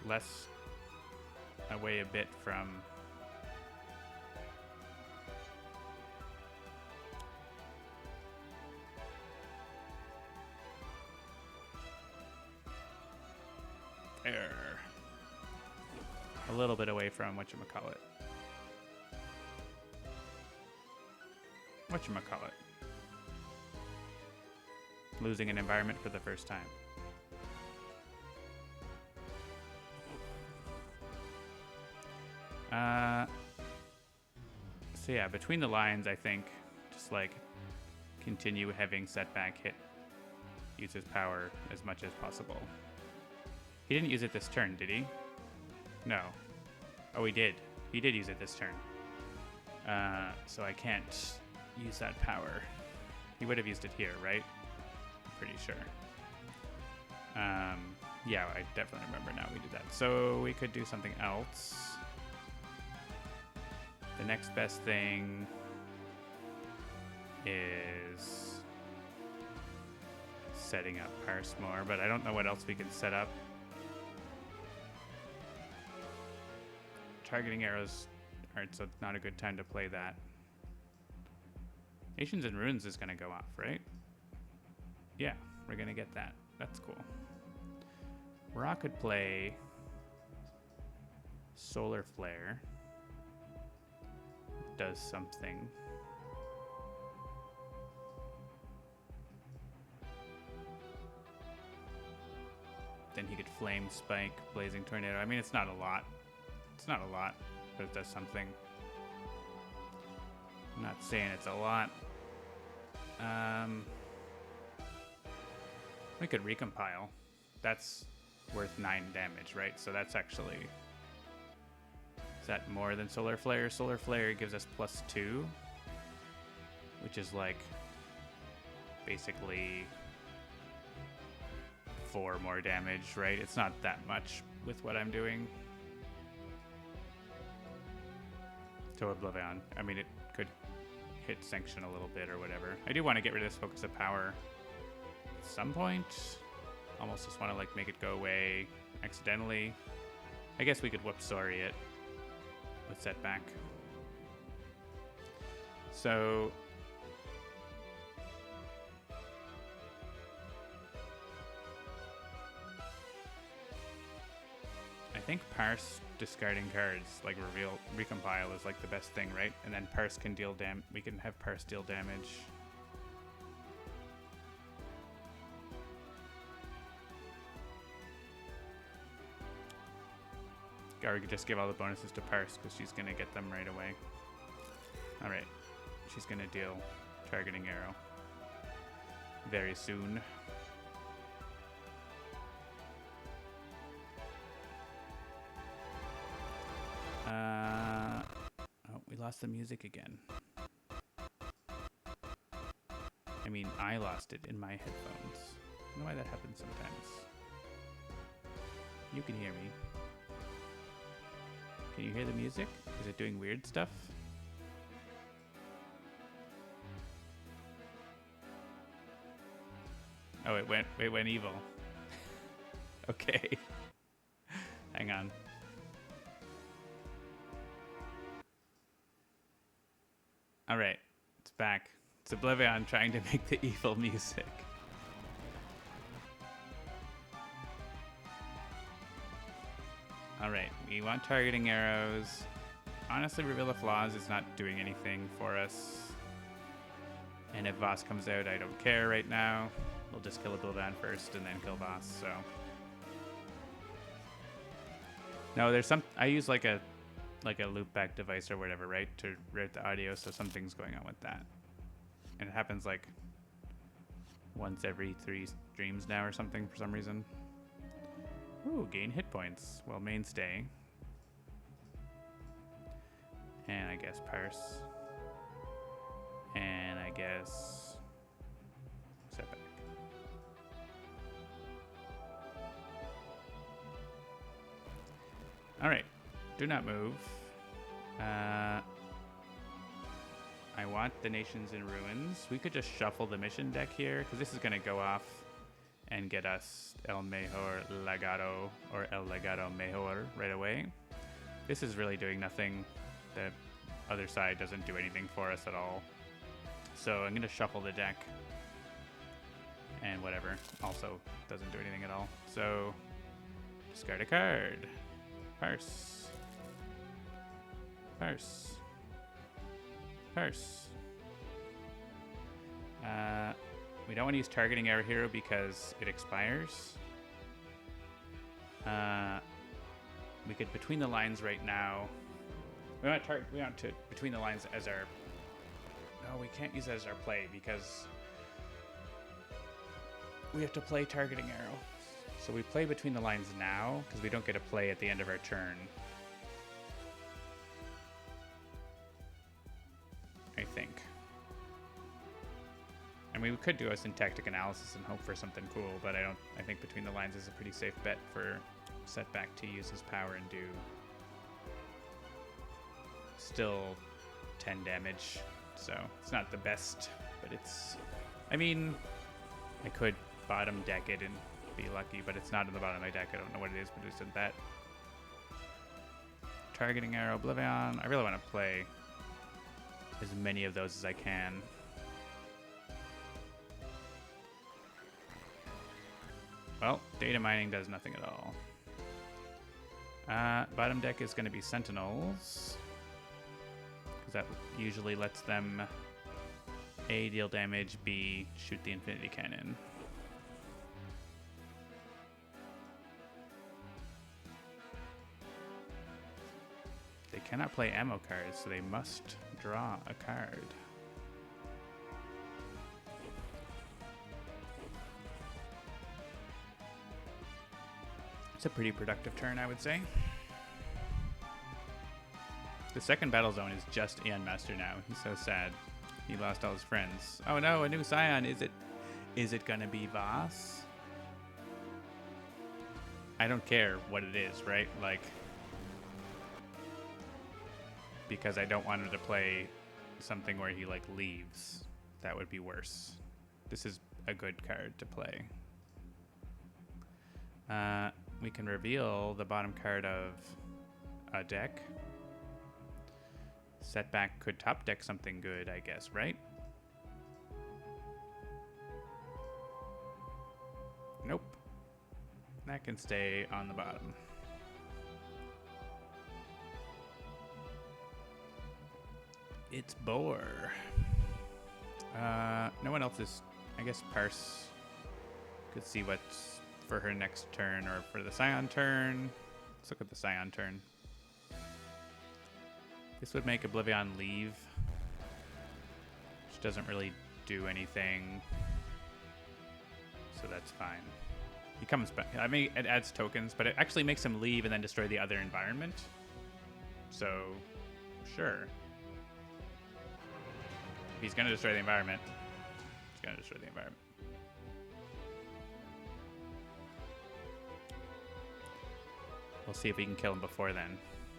less away a bit from there. A little bit away from whatchamacallit. Losing an environment for the first time. So yeah, between the lines, I think just like continue having setback hit, use his power as much as possible. He didn't use it this turn, did he? No. Oh, he did. He did use it this turn. So I can't use that power. He would have used it here, right? Pretty sure. Yeah, I definitely remember now we did that. So we could do something else. The next best thing is setting up Parse more, but I don't know what else we can set up. Targeting arrows aren't, so it's not a good time to play that. Nations and Ruins is going to go off, right? Yeah, we're going to get that. That's cool. Ra could play Solar Flare. Does something. Then he could Flame Spike, Blazing Tornado. I mean, it's not a lot. It's not a lot, but it does something. I'm not saying it's a lot. We could Recompile. That's worth 9 damage, right? So that's actually... Is that more than Solar Flare? Solar Flare gives us +2. which is like basically 4 more damage, right? It's not that much with what I'm doing to Oblivion. I mean, it could hit Sanction a little bit or whatever. I do want to get rid of this Focus of Power at some point. Almost just want to like make it go away accidentally. I guess we could whoop Sorry it with Setback. So I think Parse discarding cards, like Recompile is like the best thing, right? And then Parse can deal we can have Parse deal damage. Or we could just give all the bonuses to Parse because she's gonna get them right away. Alright. She's gonna deal Targeting Arrow very soon. Oh, we lost the music again. I mean, I lost it in my headphones. I don't know why that happens sometimes. You can hear me. Can you hear the music? Is it doing weird stuff? Oh, it went evil. Okay. Hang on. All right, it's back. It's Oblivion trying to make the evil music. All right, we want Targeting Arrows. Honestly, Reveal of Flaws is not doing anything for us. And if Voss comes out, I don't care right now. We'll just kill Oblivion first and then kill Voss, so. No, there's some, I use like a loopback device or whatever, right, to route the audio, so something's going on with that. And it happens like once every 3 streams now or something for some reason. Ooh, gain hit points. Well, Mainstay. And I guess Parse. And I guess Setback. Alright, do not move. I want the Nations in Ruins. We could just shuffle the mission deck here, because this is going to go off and get us El Mejor Legado, or El Legado Mejor right away. This is really doing nothing. The other side doesn't do anything for us at all. So I'm going to shuffle the deck. And whatever. Also doesn't do anything at all. So discard a card. Parse. Parse. Parse. We don't want to use Targeting Arrow Hero because it expires. We could Between the Lines right now. We want to Between the Lines as our. No, we can't use it as our play because we have to play Targeting Arrow. So we play Between the Lines now because we don't get a play at the end of our turn. I think. And we could do a Syntactic Analysis and hope for something cool, but I think Between the Lines is a pretty safe bet for Setback to use his power and do still 10 damage. So it's not the best, but it's, I mean, I could bottom deck it and be lucky, but it's not in the bottom of my deck. I don't know what it is, but it's a bet. Targeting Arrow, Oblivion. I really want to play as many of those as I can. Well, data mining does nothing at all. Bottom deck is going to be Sentinels, because that usually lets them A, deal damage, B, shoot the Infinity Cannon. They cannot play ammo cards, so they must draw a card. It's a pretty productive turn, I would say. The second battle zone is just Aeon Master now. He's so sad. He lost all his friends. Oh no, a new Scion. Is it gonna be Voss? I don't care what it is, right? Like, because I don't want him to play something where he like leaves. That would be worse. This is a good card to play. We can reveal the bottom card of a deck. Setback could top deck something good, I guess, right? Nope. That can stay on the bottom. It's Boar. No one else is... I guess Parse could see what's for her next turn or for the Scion turn. Let's look at the Scion turn. This would make Oblivion leave, which doesn't really do anything, so that's fine. He comes back. I mean, it adds tokens, but it actually makes him leave and then destroy the other environment. So, sure. If he's going to destroy the environment, he's going to destroy the environment. We'll see if we can kill him before then.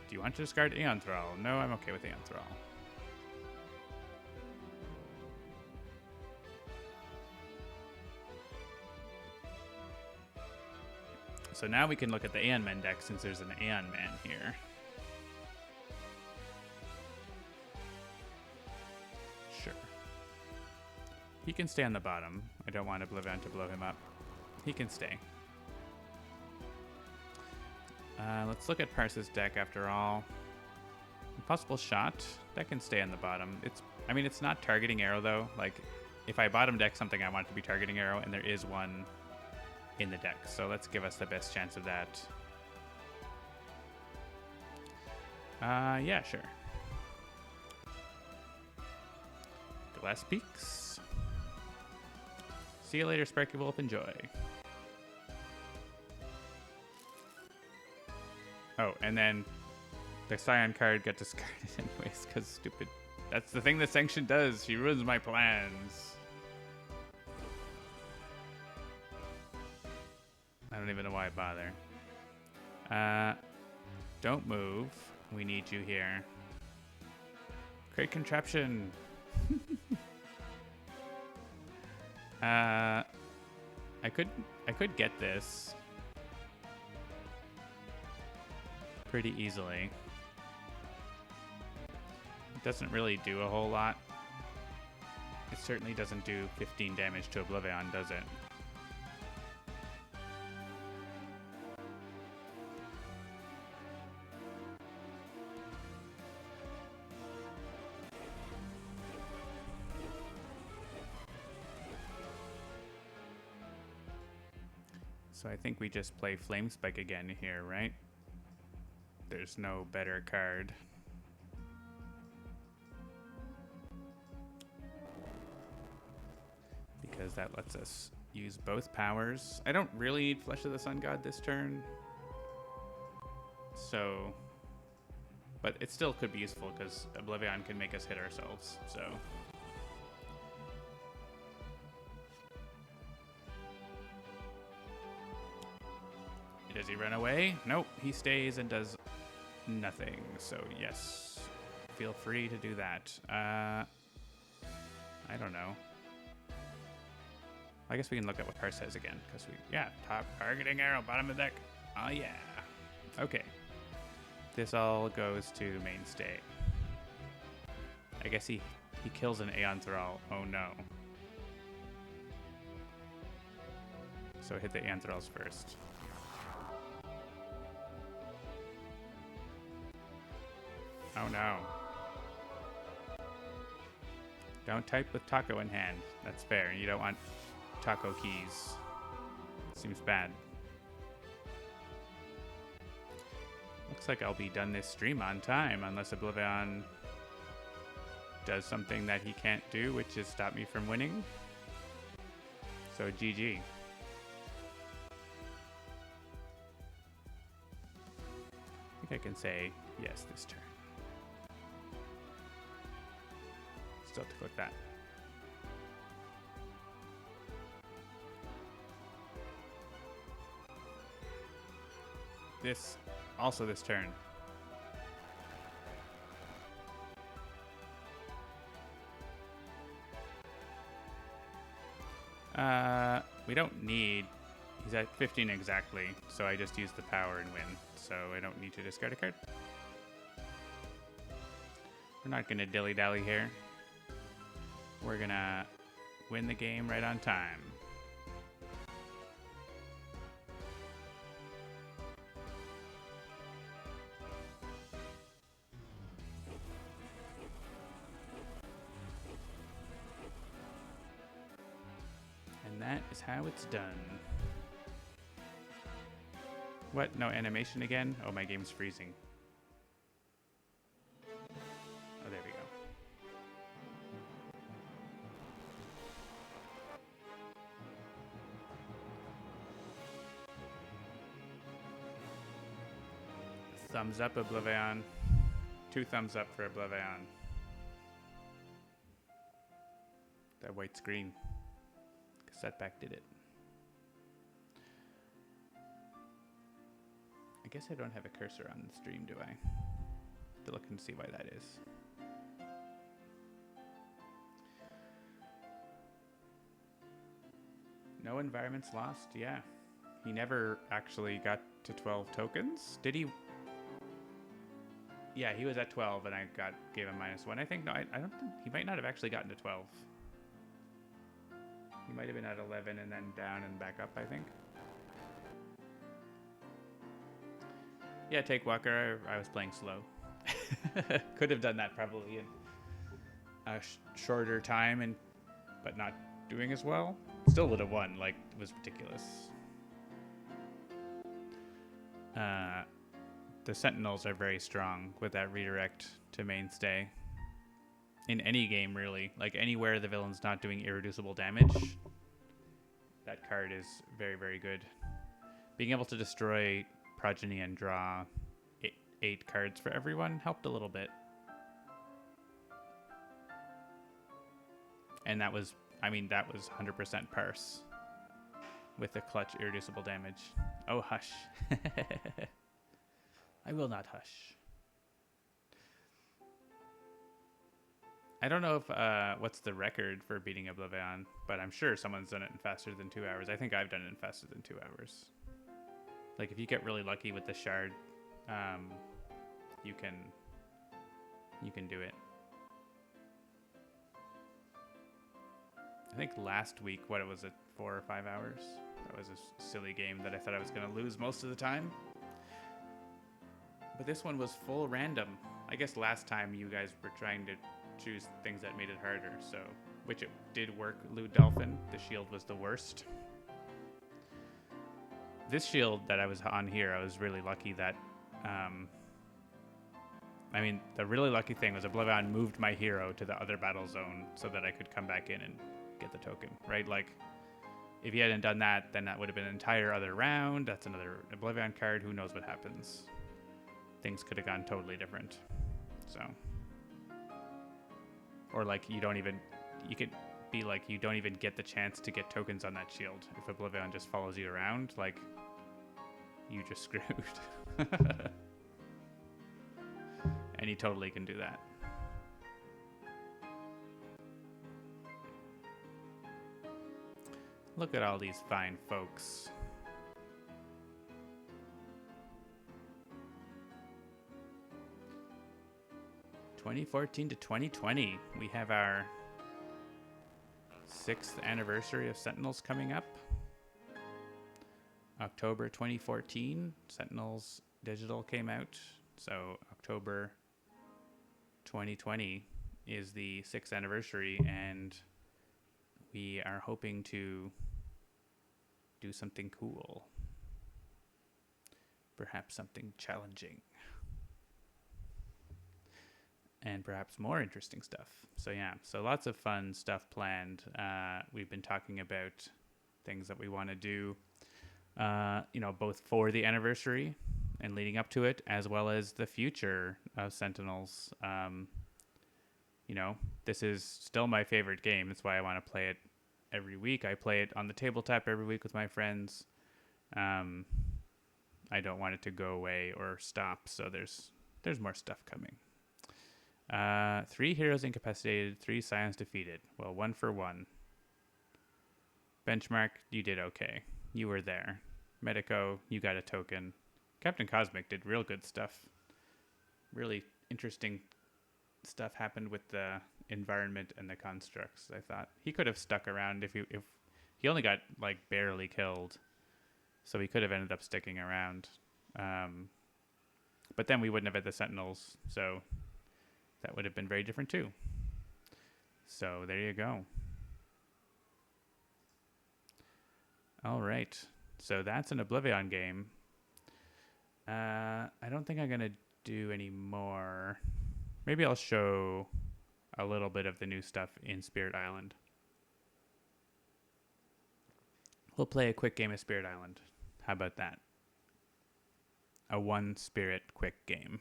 Do you want to discard Aeon Thrall? No, I'm okay with Aeon Thrall. So now we can look at the Aeon Man deck since there's an Aeon Man here. Sure. He can stay on the bottom. I don't want Oblivion to blow him up. He can stay. Let's look at Parse's deck after all. Impossible Shot. That can stay on the bottom. I mean, it's not targeting arrow though. Like, if I bottom deck something, I want it to be targeting arrow, and there is one in the deck. So let's give us the best chance of that. Yeah, sure. Glass Peaks. See you later, Sparky Wolf. Enjoy. Oh, and then the Scion card got discarded anyways, because stupid. That's the thing that Sanction does. She ruins my plans. I don't even know why I bother. Don't move. We need you here. Great contraption. I could get this pretty easily. It doesn't really do a whole lot. It certainly doesn't do 15 damage to Oblivion, does it? So I think we just play Flame Spike again here, right? There's no better card. Because that lets us use both powers. I don't really need Flesh of the Sun God this turn. So... But it still could be useful because Oblivion can make us hit ourselves, so... Does he run away? Nope, he stays and does nothing. So yes, feel free to do that. I don't know. I guess we can look at what Parse says again, because top targeting arrow, bottom of the deck. Oh yeah. Okay. This all goes to mainstay. I guess he kills an Aeon Thrall. Oh no. So hit the Aeon Thralls first. Oh no. Don't type with taco in hand. That's fair. You don't want taco keys. Seems bad. Looks like I'll be done this stream on time unless Oblivion does something that he can't do, which is stop me from winning. So GG. I think I can say yes this turn. Still have to click that. This turn. We don't need... He's at 15 exactly, so I just use the power and win. So I don't need to discard a card. We're not going to dilly-dally here. We're going to win the game right on time. And that is how it's done. What? No animation again? Oh, my game's freezing. Oh, there we go. Thumbs up, Oblivion. 2 thumbs up for Oblivion. That white screen. Setback did it. I guess I don't have a cursor on the stream, do I? Have to look and see why that is. No environments lost? Yeah. He never actually got to 12 tokens. Did he? Yeah, he was at 12 and I gave him -1. I think, no, I don't think, he might not have actually gotten to 12. He might have been at 11 and then down and back up, I think. Yeah, Take Walker, I was playing slow. Could have done that probably in a shorter time, but not doing as well. Still would have won, like, it was ridiculous. The Sentinels are very strong with that redirect to mainstay. In any game, really. Like, anywhere the villain's not doing irreducible damage, that card is very, very good. Being able to destroy Progeny and draw 8 cards for everyone helped a little bit. And that was 100% parse with the clutch irreducible damage. Oh, hush. I will not hush. I don't know if what's the record for beating Oblivion, but I'm sure someone's done it in faster than 2 hours. I think I've done it in faster than 2 hours. Like, if you get really lucky with the shard, you can do it. I think last week, what it was, 4 or 5 hours? That was a silly game that I thought I was going to lose most of the time. But this one was full random. I guess last time you guys were trying to choose things that made it harder, so, which it did work. Lewd Dolphin, the shield was the worst. This shield that I was on here, I was really lucky that, the really lucky thing was Oblivion moved my hero to the other battle zone so that I could come back in and get the token, right? Like, if he hadn't done that, then that would have been an entire other round. That's another Oblivion card. Who knows what happens? Things could have gone totally different. So, or like you could be like, you don't even get the chance to get tokens on that shield. If Oblivion just follows you around, like, you just screwed. And he totally can do that. Look at all these fine folks. (2014 to 2020). We have our 6th anniversary of Sentinels coming up. October 2014, Sentinels Digital came out. So October 2020 is the 6th anniversary, and we are hoping to do something cool. Perhaps something challenging. And perhaps more interesting stuff. So yeah, so lots of fun stuff planned. We've been talking about things that we want to do, both for the anniversary and leading up to it, as well as the future of Sentinels. you know, this is still my favorite game. That's why I want to play it every week. I play it on the tabletop every week with my friends. I don't want it to go away or stop, so there's more stuff coming. 3 heroes incapacitated, 3 scions defeated. Well, 1 for 1. Benchmark, you did okay. You were there. Medico, you got a token. Captain Cosmic did real good stuff. Really interesting stuff happened with the environment and the constructs. I thought he could have stuck around if he only got like barely killed, so he could have ended up sticking around. But then we wouldn't have had the Sentinels, so that would have been very different too. So there you go. All right, so that's an Oblivion game. I don't think I'm gonna do any more. Maybe I'll show a little bit of the new stuff in Spirit Island. We'll play a quick game of Spirit Island. How about that? A 1 spirit quick game.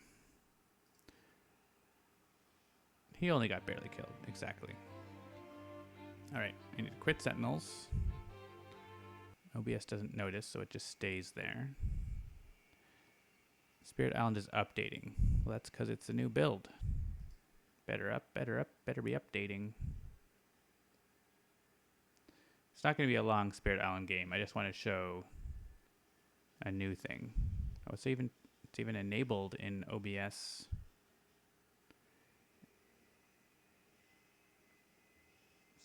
He only got barely killed, exactly. All right, I need to quit Sentinels. OBS doesn't notice, so it just stays there. Spirit Island is updating. Well, that's because it's a new build. Better up, better be updating. It's not going to be a long Spirit Island game. I just want to show a new thing. Oh, it's even enabled in OBS.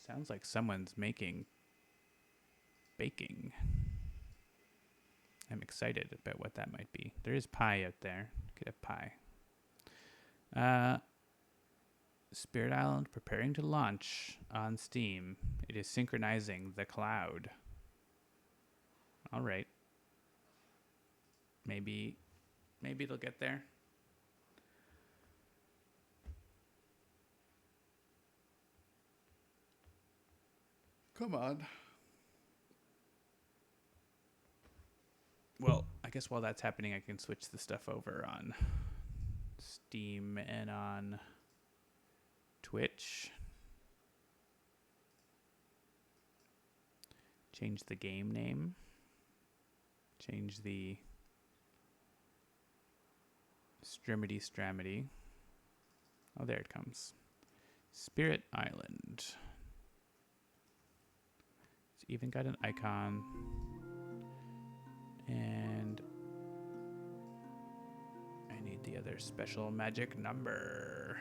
Sounds like someone's baking. I'm excited about what that might be. There is pie out there. Could have pie. Spirit Island preparing to launch on Steam. It is synchronizing the cloud. All right. Maybe it'll get there. Come on. Well, I guess while that's happening, I can switch the stuff over on Steam and on Twitch. Change the game name. Change the Stramity. Oh, there it comes. Spirit Island. It's even got an icon. And I need the other special magic number.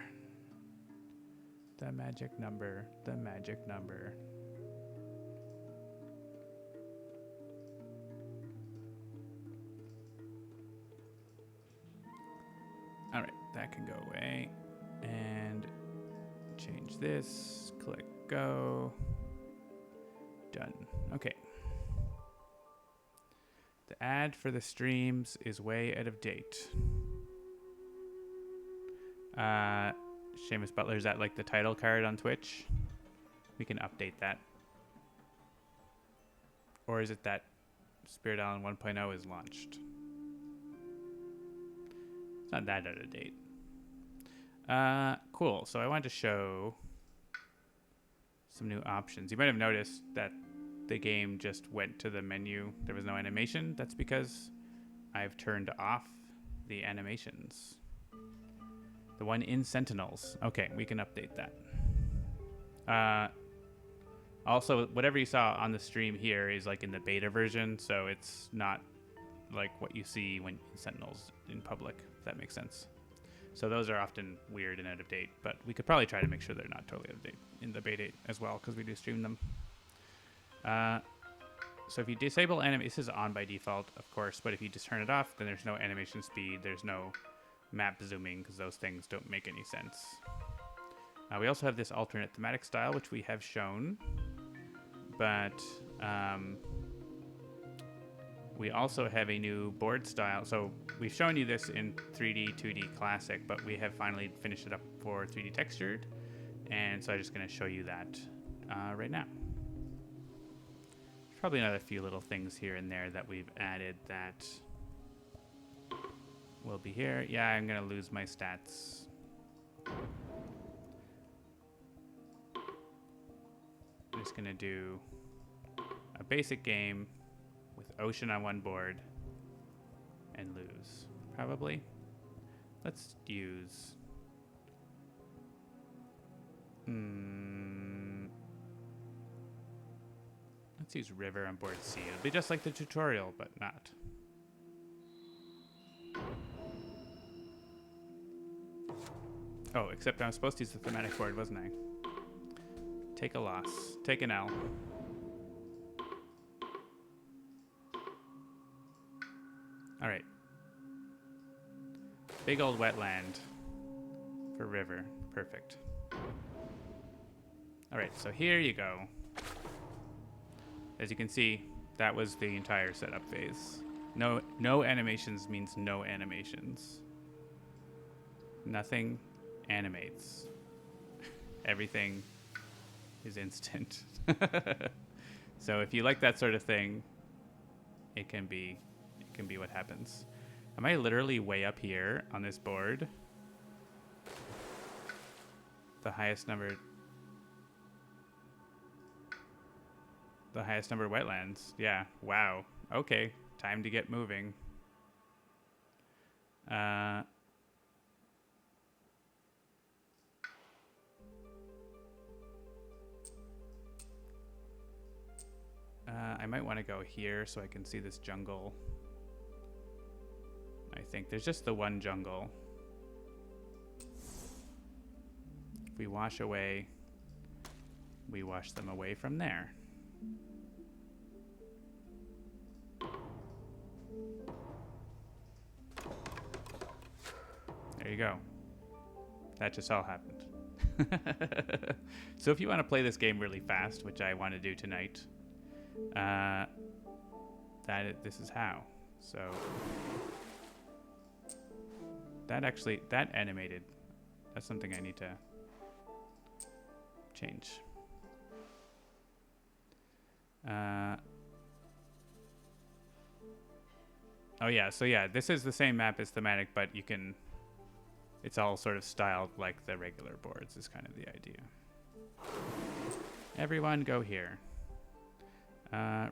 The magic number. All right, that can go away. And change this. Click go. Done. Okay. The ad for the streams is way out of date. Seamus Butler, is that like the title card on Twitch? We can update that. Or is it that Spirit Island 1.0 is launched? It's not that out of date. Cool. So I wanted to show some new options. You might have noticed that the game just went to the menu. There was no animation. That's because I've turned off the animations. The one in Sentinels. Okay, we can update that. Also, whatever you saw on the stream here is like in the beta version, so it's not like what you see when Sentinels in public, if that makes sense. So those are often weird and out of date, but we could probably try to make sure they're not totally out of date in the beta as well, because we do stream them. So if you disable animation, this is on by default, of course, but if you just turn it off, then there's no animation speed, there's no map zooming, because those things don't make any sense. We also have this alternate thematic style, which we have shown, but we also have a new board style. So we've shown you this in 3D, 2D Classic, but we have finally finished it up for 3D Textured, and so I'm just going to show you that right now. There's probably another few little things here and there that we've added that will be here. Yeah, I'm going to lose my stats. just going to do a basic game with ocean on one board and lose, probably. Let's use... let's use river on board C. It'll be just like the tutorial, but not. Oh, except I was supposed to use the thematic board, wasn't I? Take a loss. Take an L. All right. Big old wetland for river. Perfect. All right, so here you go. As you can see, that was the entire setup phase. No animations means no animations. Nothing animates. Everything is instant. So if you like that sort of thing, it can be what happens. Am I literally way up here on this board? The highest number of wetlands. Yeah. Wow. Okay. Time to get moving. I might want to go here so I can see this jungle. I think there's just the one jungle. If we wash away, we wash them away from there. There you go. That just all happened. So if you want to play this game really fast, which I want to do tonight, this is how. So that animated. That's something I need to change. Oh yeah, so yeah, this is the same map as thematic, but it's all sort of styled like the regular boards is kind of the idea. Everyone go here.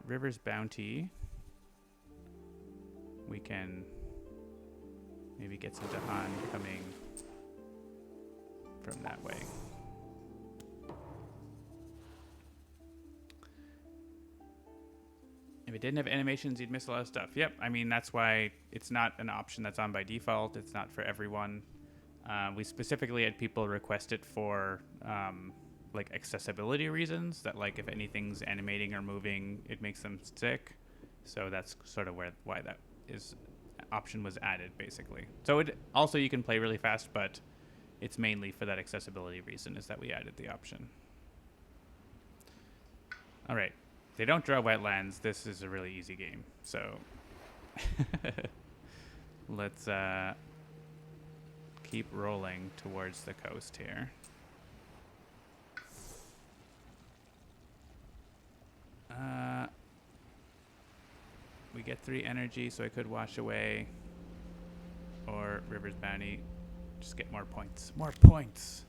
River's Bounty. We can maybe get some Dahan coming from that way. If it didn't have animations, you'd miss a lot of stuff. Yep, I mean, that's why it's not an option that's on by default. It's not for everyone. We specifically had people request it for like accessibility reasons, that like if anything's animating or moving, it makes them sick. So that's sort of why that option was added, basically. So it also, you can play really fast, but it's mainly for that accessibility reason is that we added the option. All right. If they don't draw wetlands, this is a really easy game. So let's keep rolling towards the coast here. We get 3 energy, so I could wash away. Or River's Bounty. Just get more points. More points!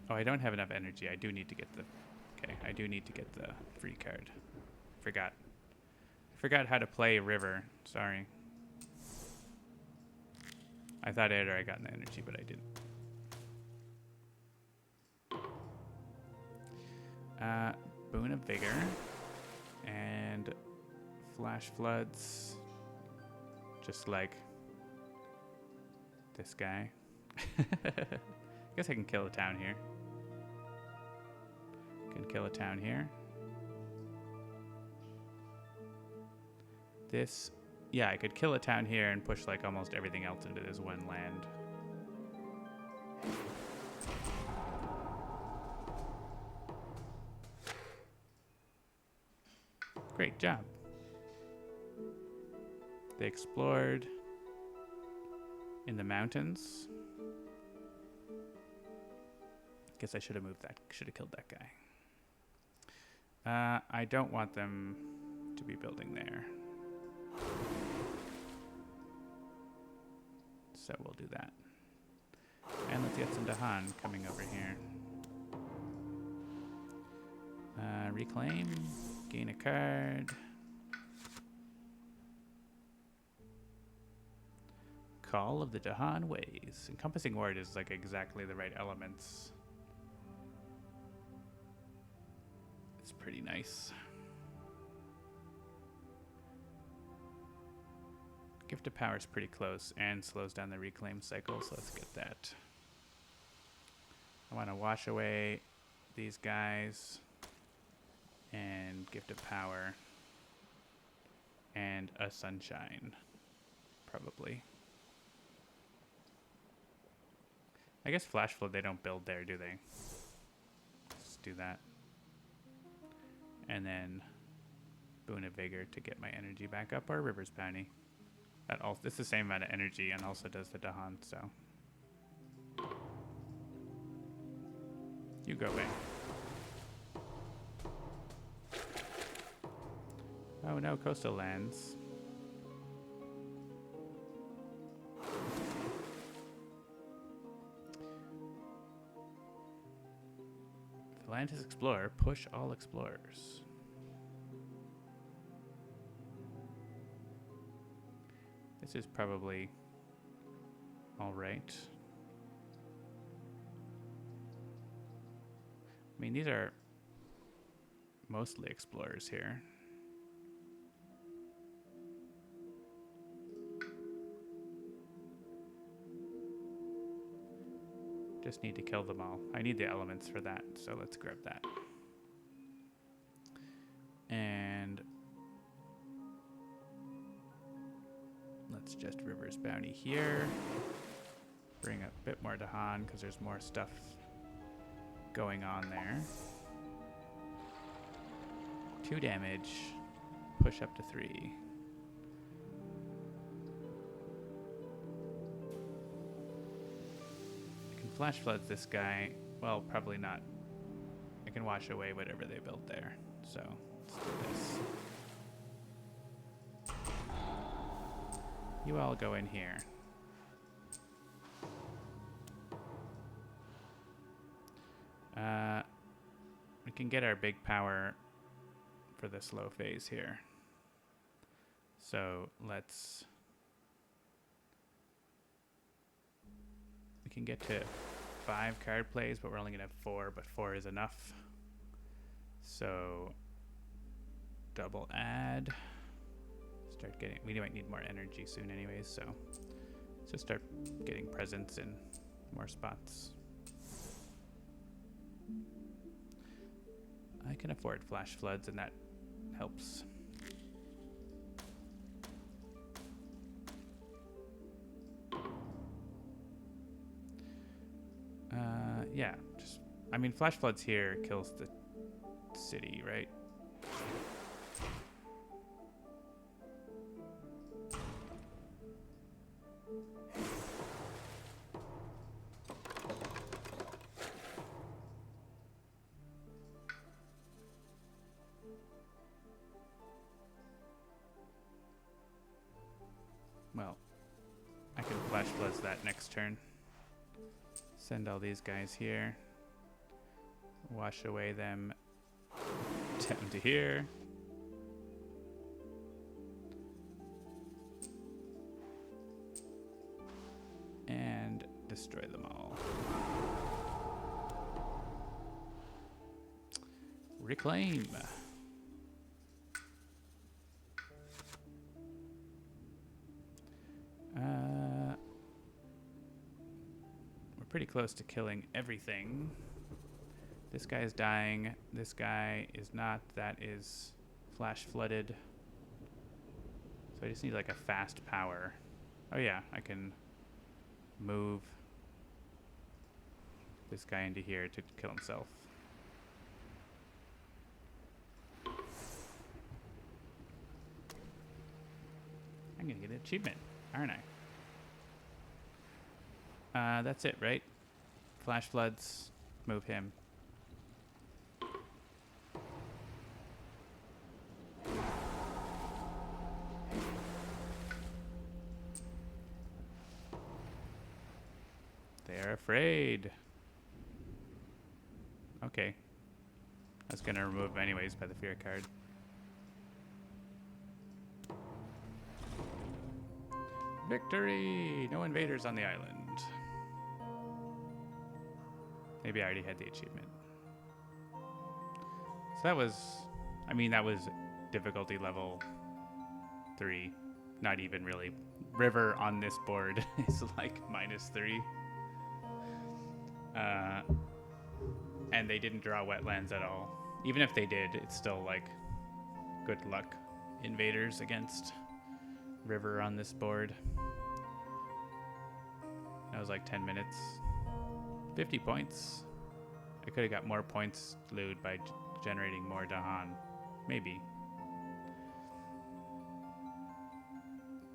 Oh, I don't have enough energy. I do need to get the... Okay, I do need to get the free card. Forgot how to play River. Sorry. I thought I had already gotten the energy, but I didn't. Boon of Vigor. And Flash Floods. Just like this guy. Guess I can kill a town here. Can kill a town here. This... Yeah, I could kill a town here and push like almost everything else into this one land. Great job. They explored in the mountains. Guess I should have moved that. Should have killed that guy. I don't want them to be building there. So we'll do that. And let's get some Dahan coming over here. Reclaim, gain a card. Call of the Dahan Ways. Encompassing Ward is like exactly the right elements. It's pretty nice. Gift of Power is pretty close and slows down the reclaim cycle, so let's get that. I want to wash away these guys and Gift of Power and a Sunshine, probably. I guess Flash Flood they don't build there, do they? Let's do that. And then Boon of Vigor to get my energy back up, or River's Bounty. That also, it's the same amount of energy and also does the Dahan, so. You go away. Oh no, coastal lands. Atlantis Explorer, push all explorers. This is probably all right. I mean, these are mostly explorers here. Just need to kill them all. I need the elements for that, so let's grab that. And let's just River's Bounty here. Bring a bit more Dahan because there's more stuff going on there. 2 damage. Push up to 3. I can Flash Floods this guy. Well, probably not. I can wash away whatever they built there. So let's do this. You all go in here. We can get our big power for the slow phase here. So let's... We can get to 5 card plays, but we're only going to have 4, but 4 is enough. So double add. Start getting... We might need more energy soon anyways, so let's just start getting presents in more spots. I can afford Flash Floods, and that helps. Yeah, just... I mean, Flash Floods here kills the city, right? Well, I can Flash Floods that next turn. Send all these guys here. Wash away them down to here. And destroy them all. Reclaim. We're pretty close to killing everything. This guy is dying. This guy is not. That is Flash Flooded. So I just need like a fast power. Oh yeah, I can move this guy into here to kill himself. I'm gonna get an achievement, aren't I? That's it, right? Flash Floods, move him. afraid. Okay. I was going to remove him anyways by the fear card. Victory! No invaders on the island. Maybe I already had the achievement. So that was... I mean, that was difficulty level 3. Not even really. River on this board is like -3. And they didn't draw wetlands at all. Even if they did, it's still like good luck invaders against river on this board. That was like 10 minutes. 50 points. I could have got more points glued by generating more Dahan. Maybe.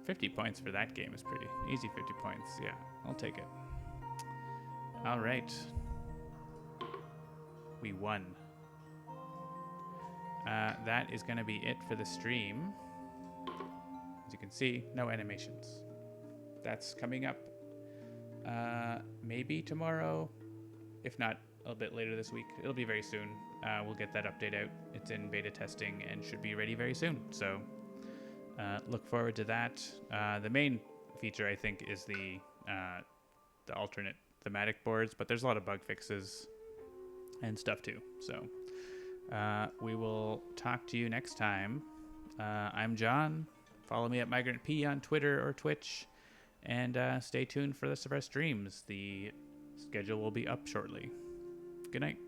50 points for that game is pretty easy. 50 points. Yeah, I'll take it. All right. We won. That is going to be it for the stream. As you can see, no animations. That's coming up maybe tomorrow. If not, a bit later this week. It'll be very soon. We'll get that update out. It's in beta testing and should be ready very soon. So look forward to that. The main feature, I think, is the alternate thematic boards, but there's a lot of bug fixes and stuff too. So we will talk to you next time. I'm John. Follow me at Migrant P on Twitter or Twitch, and stay tuned for the rest of our streams. The schedule will be up shortly. Good night.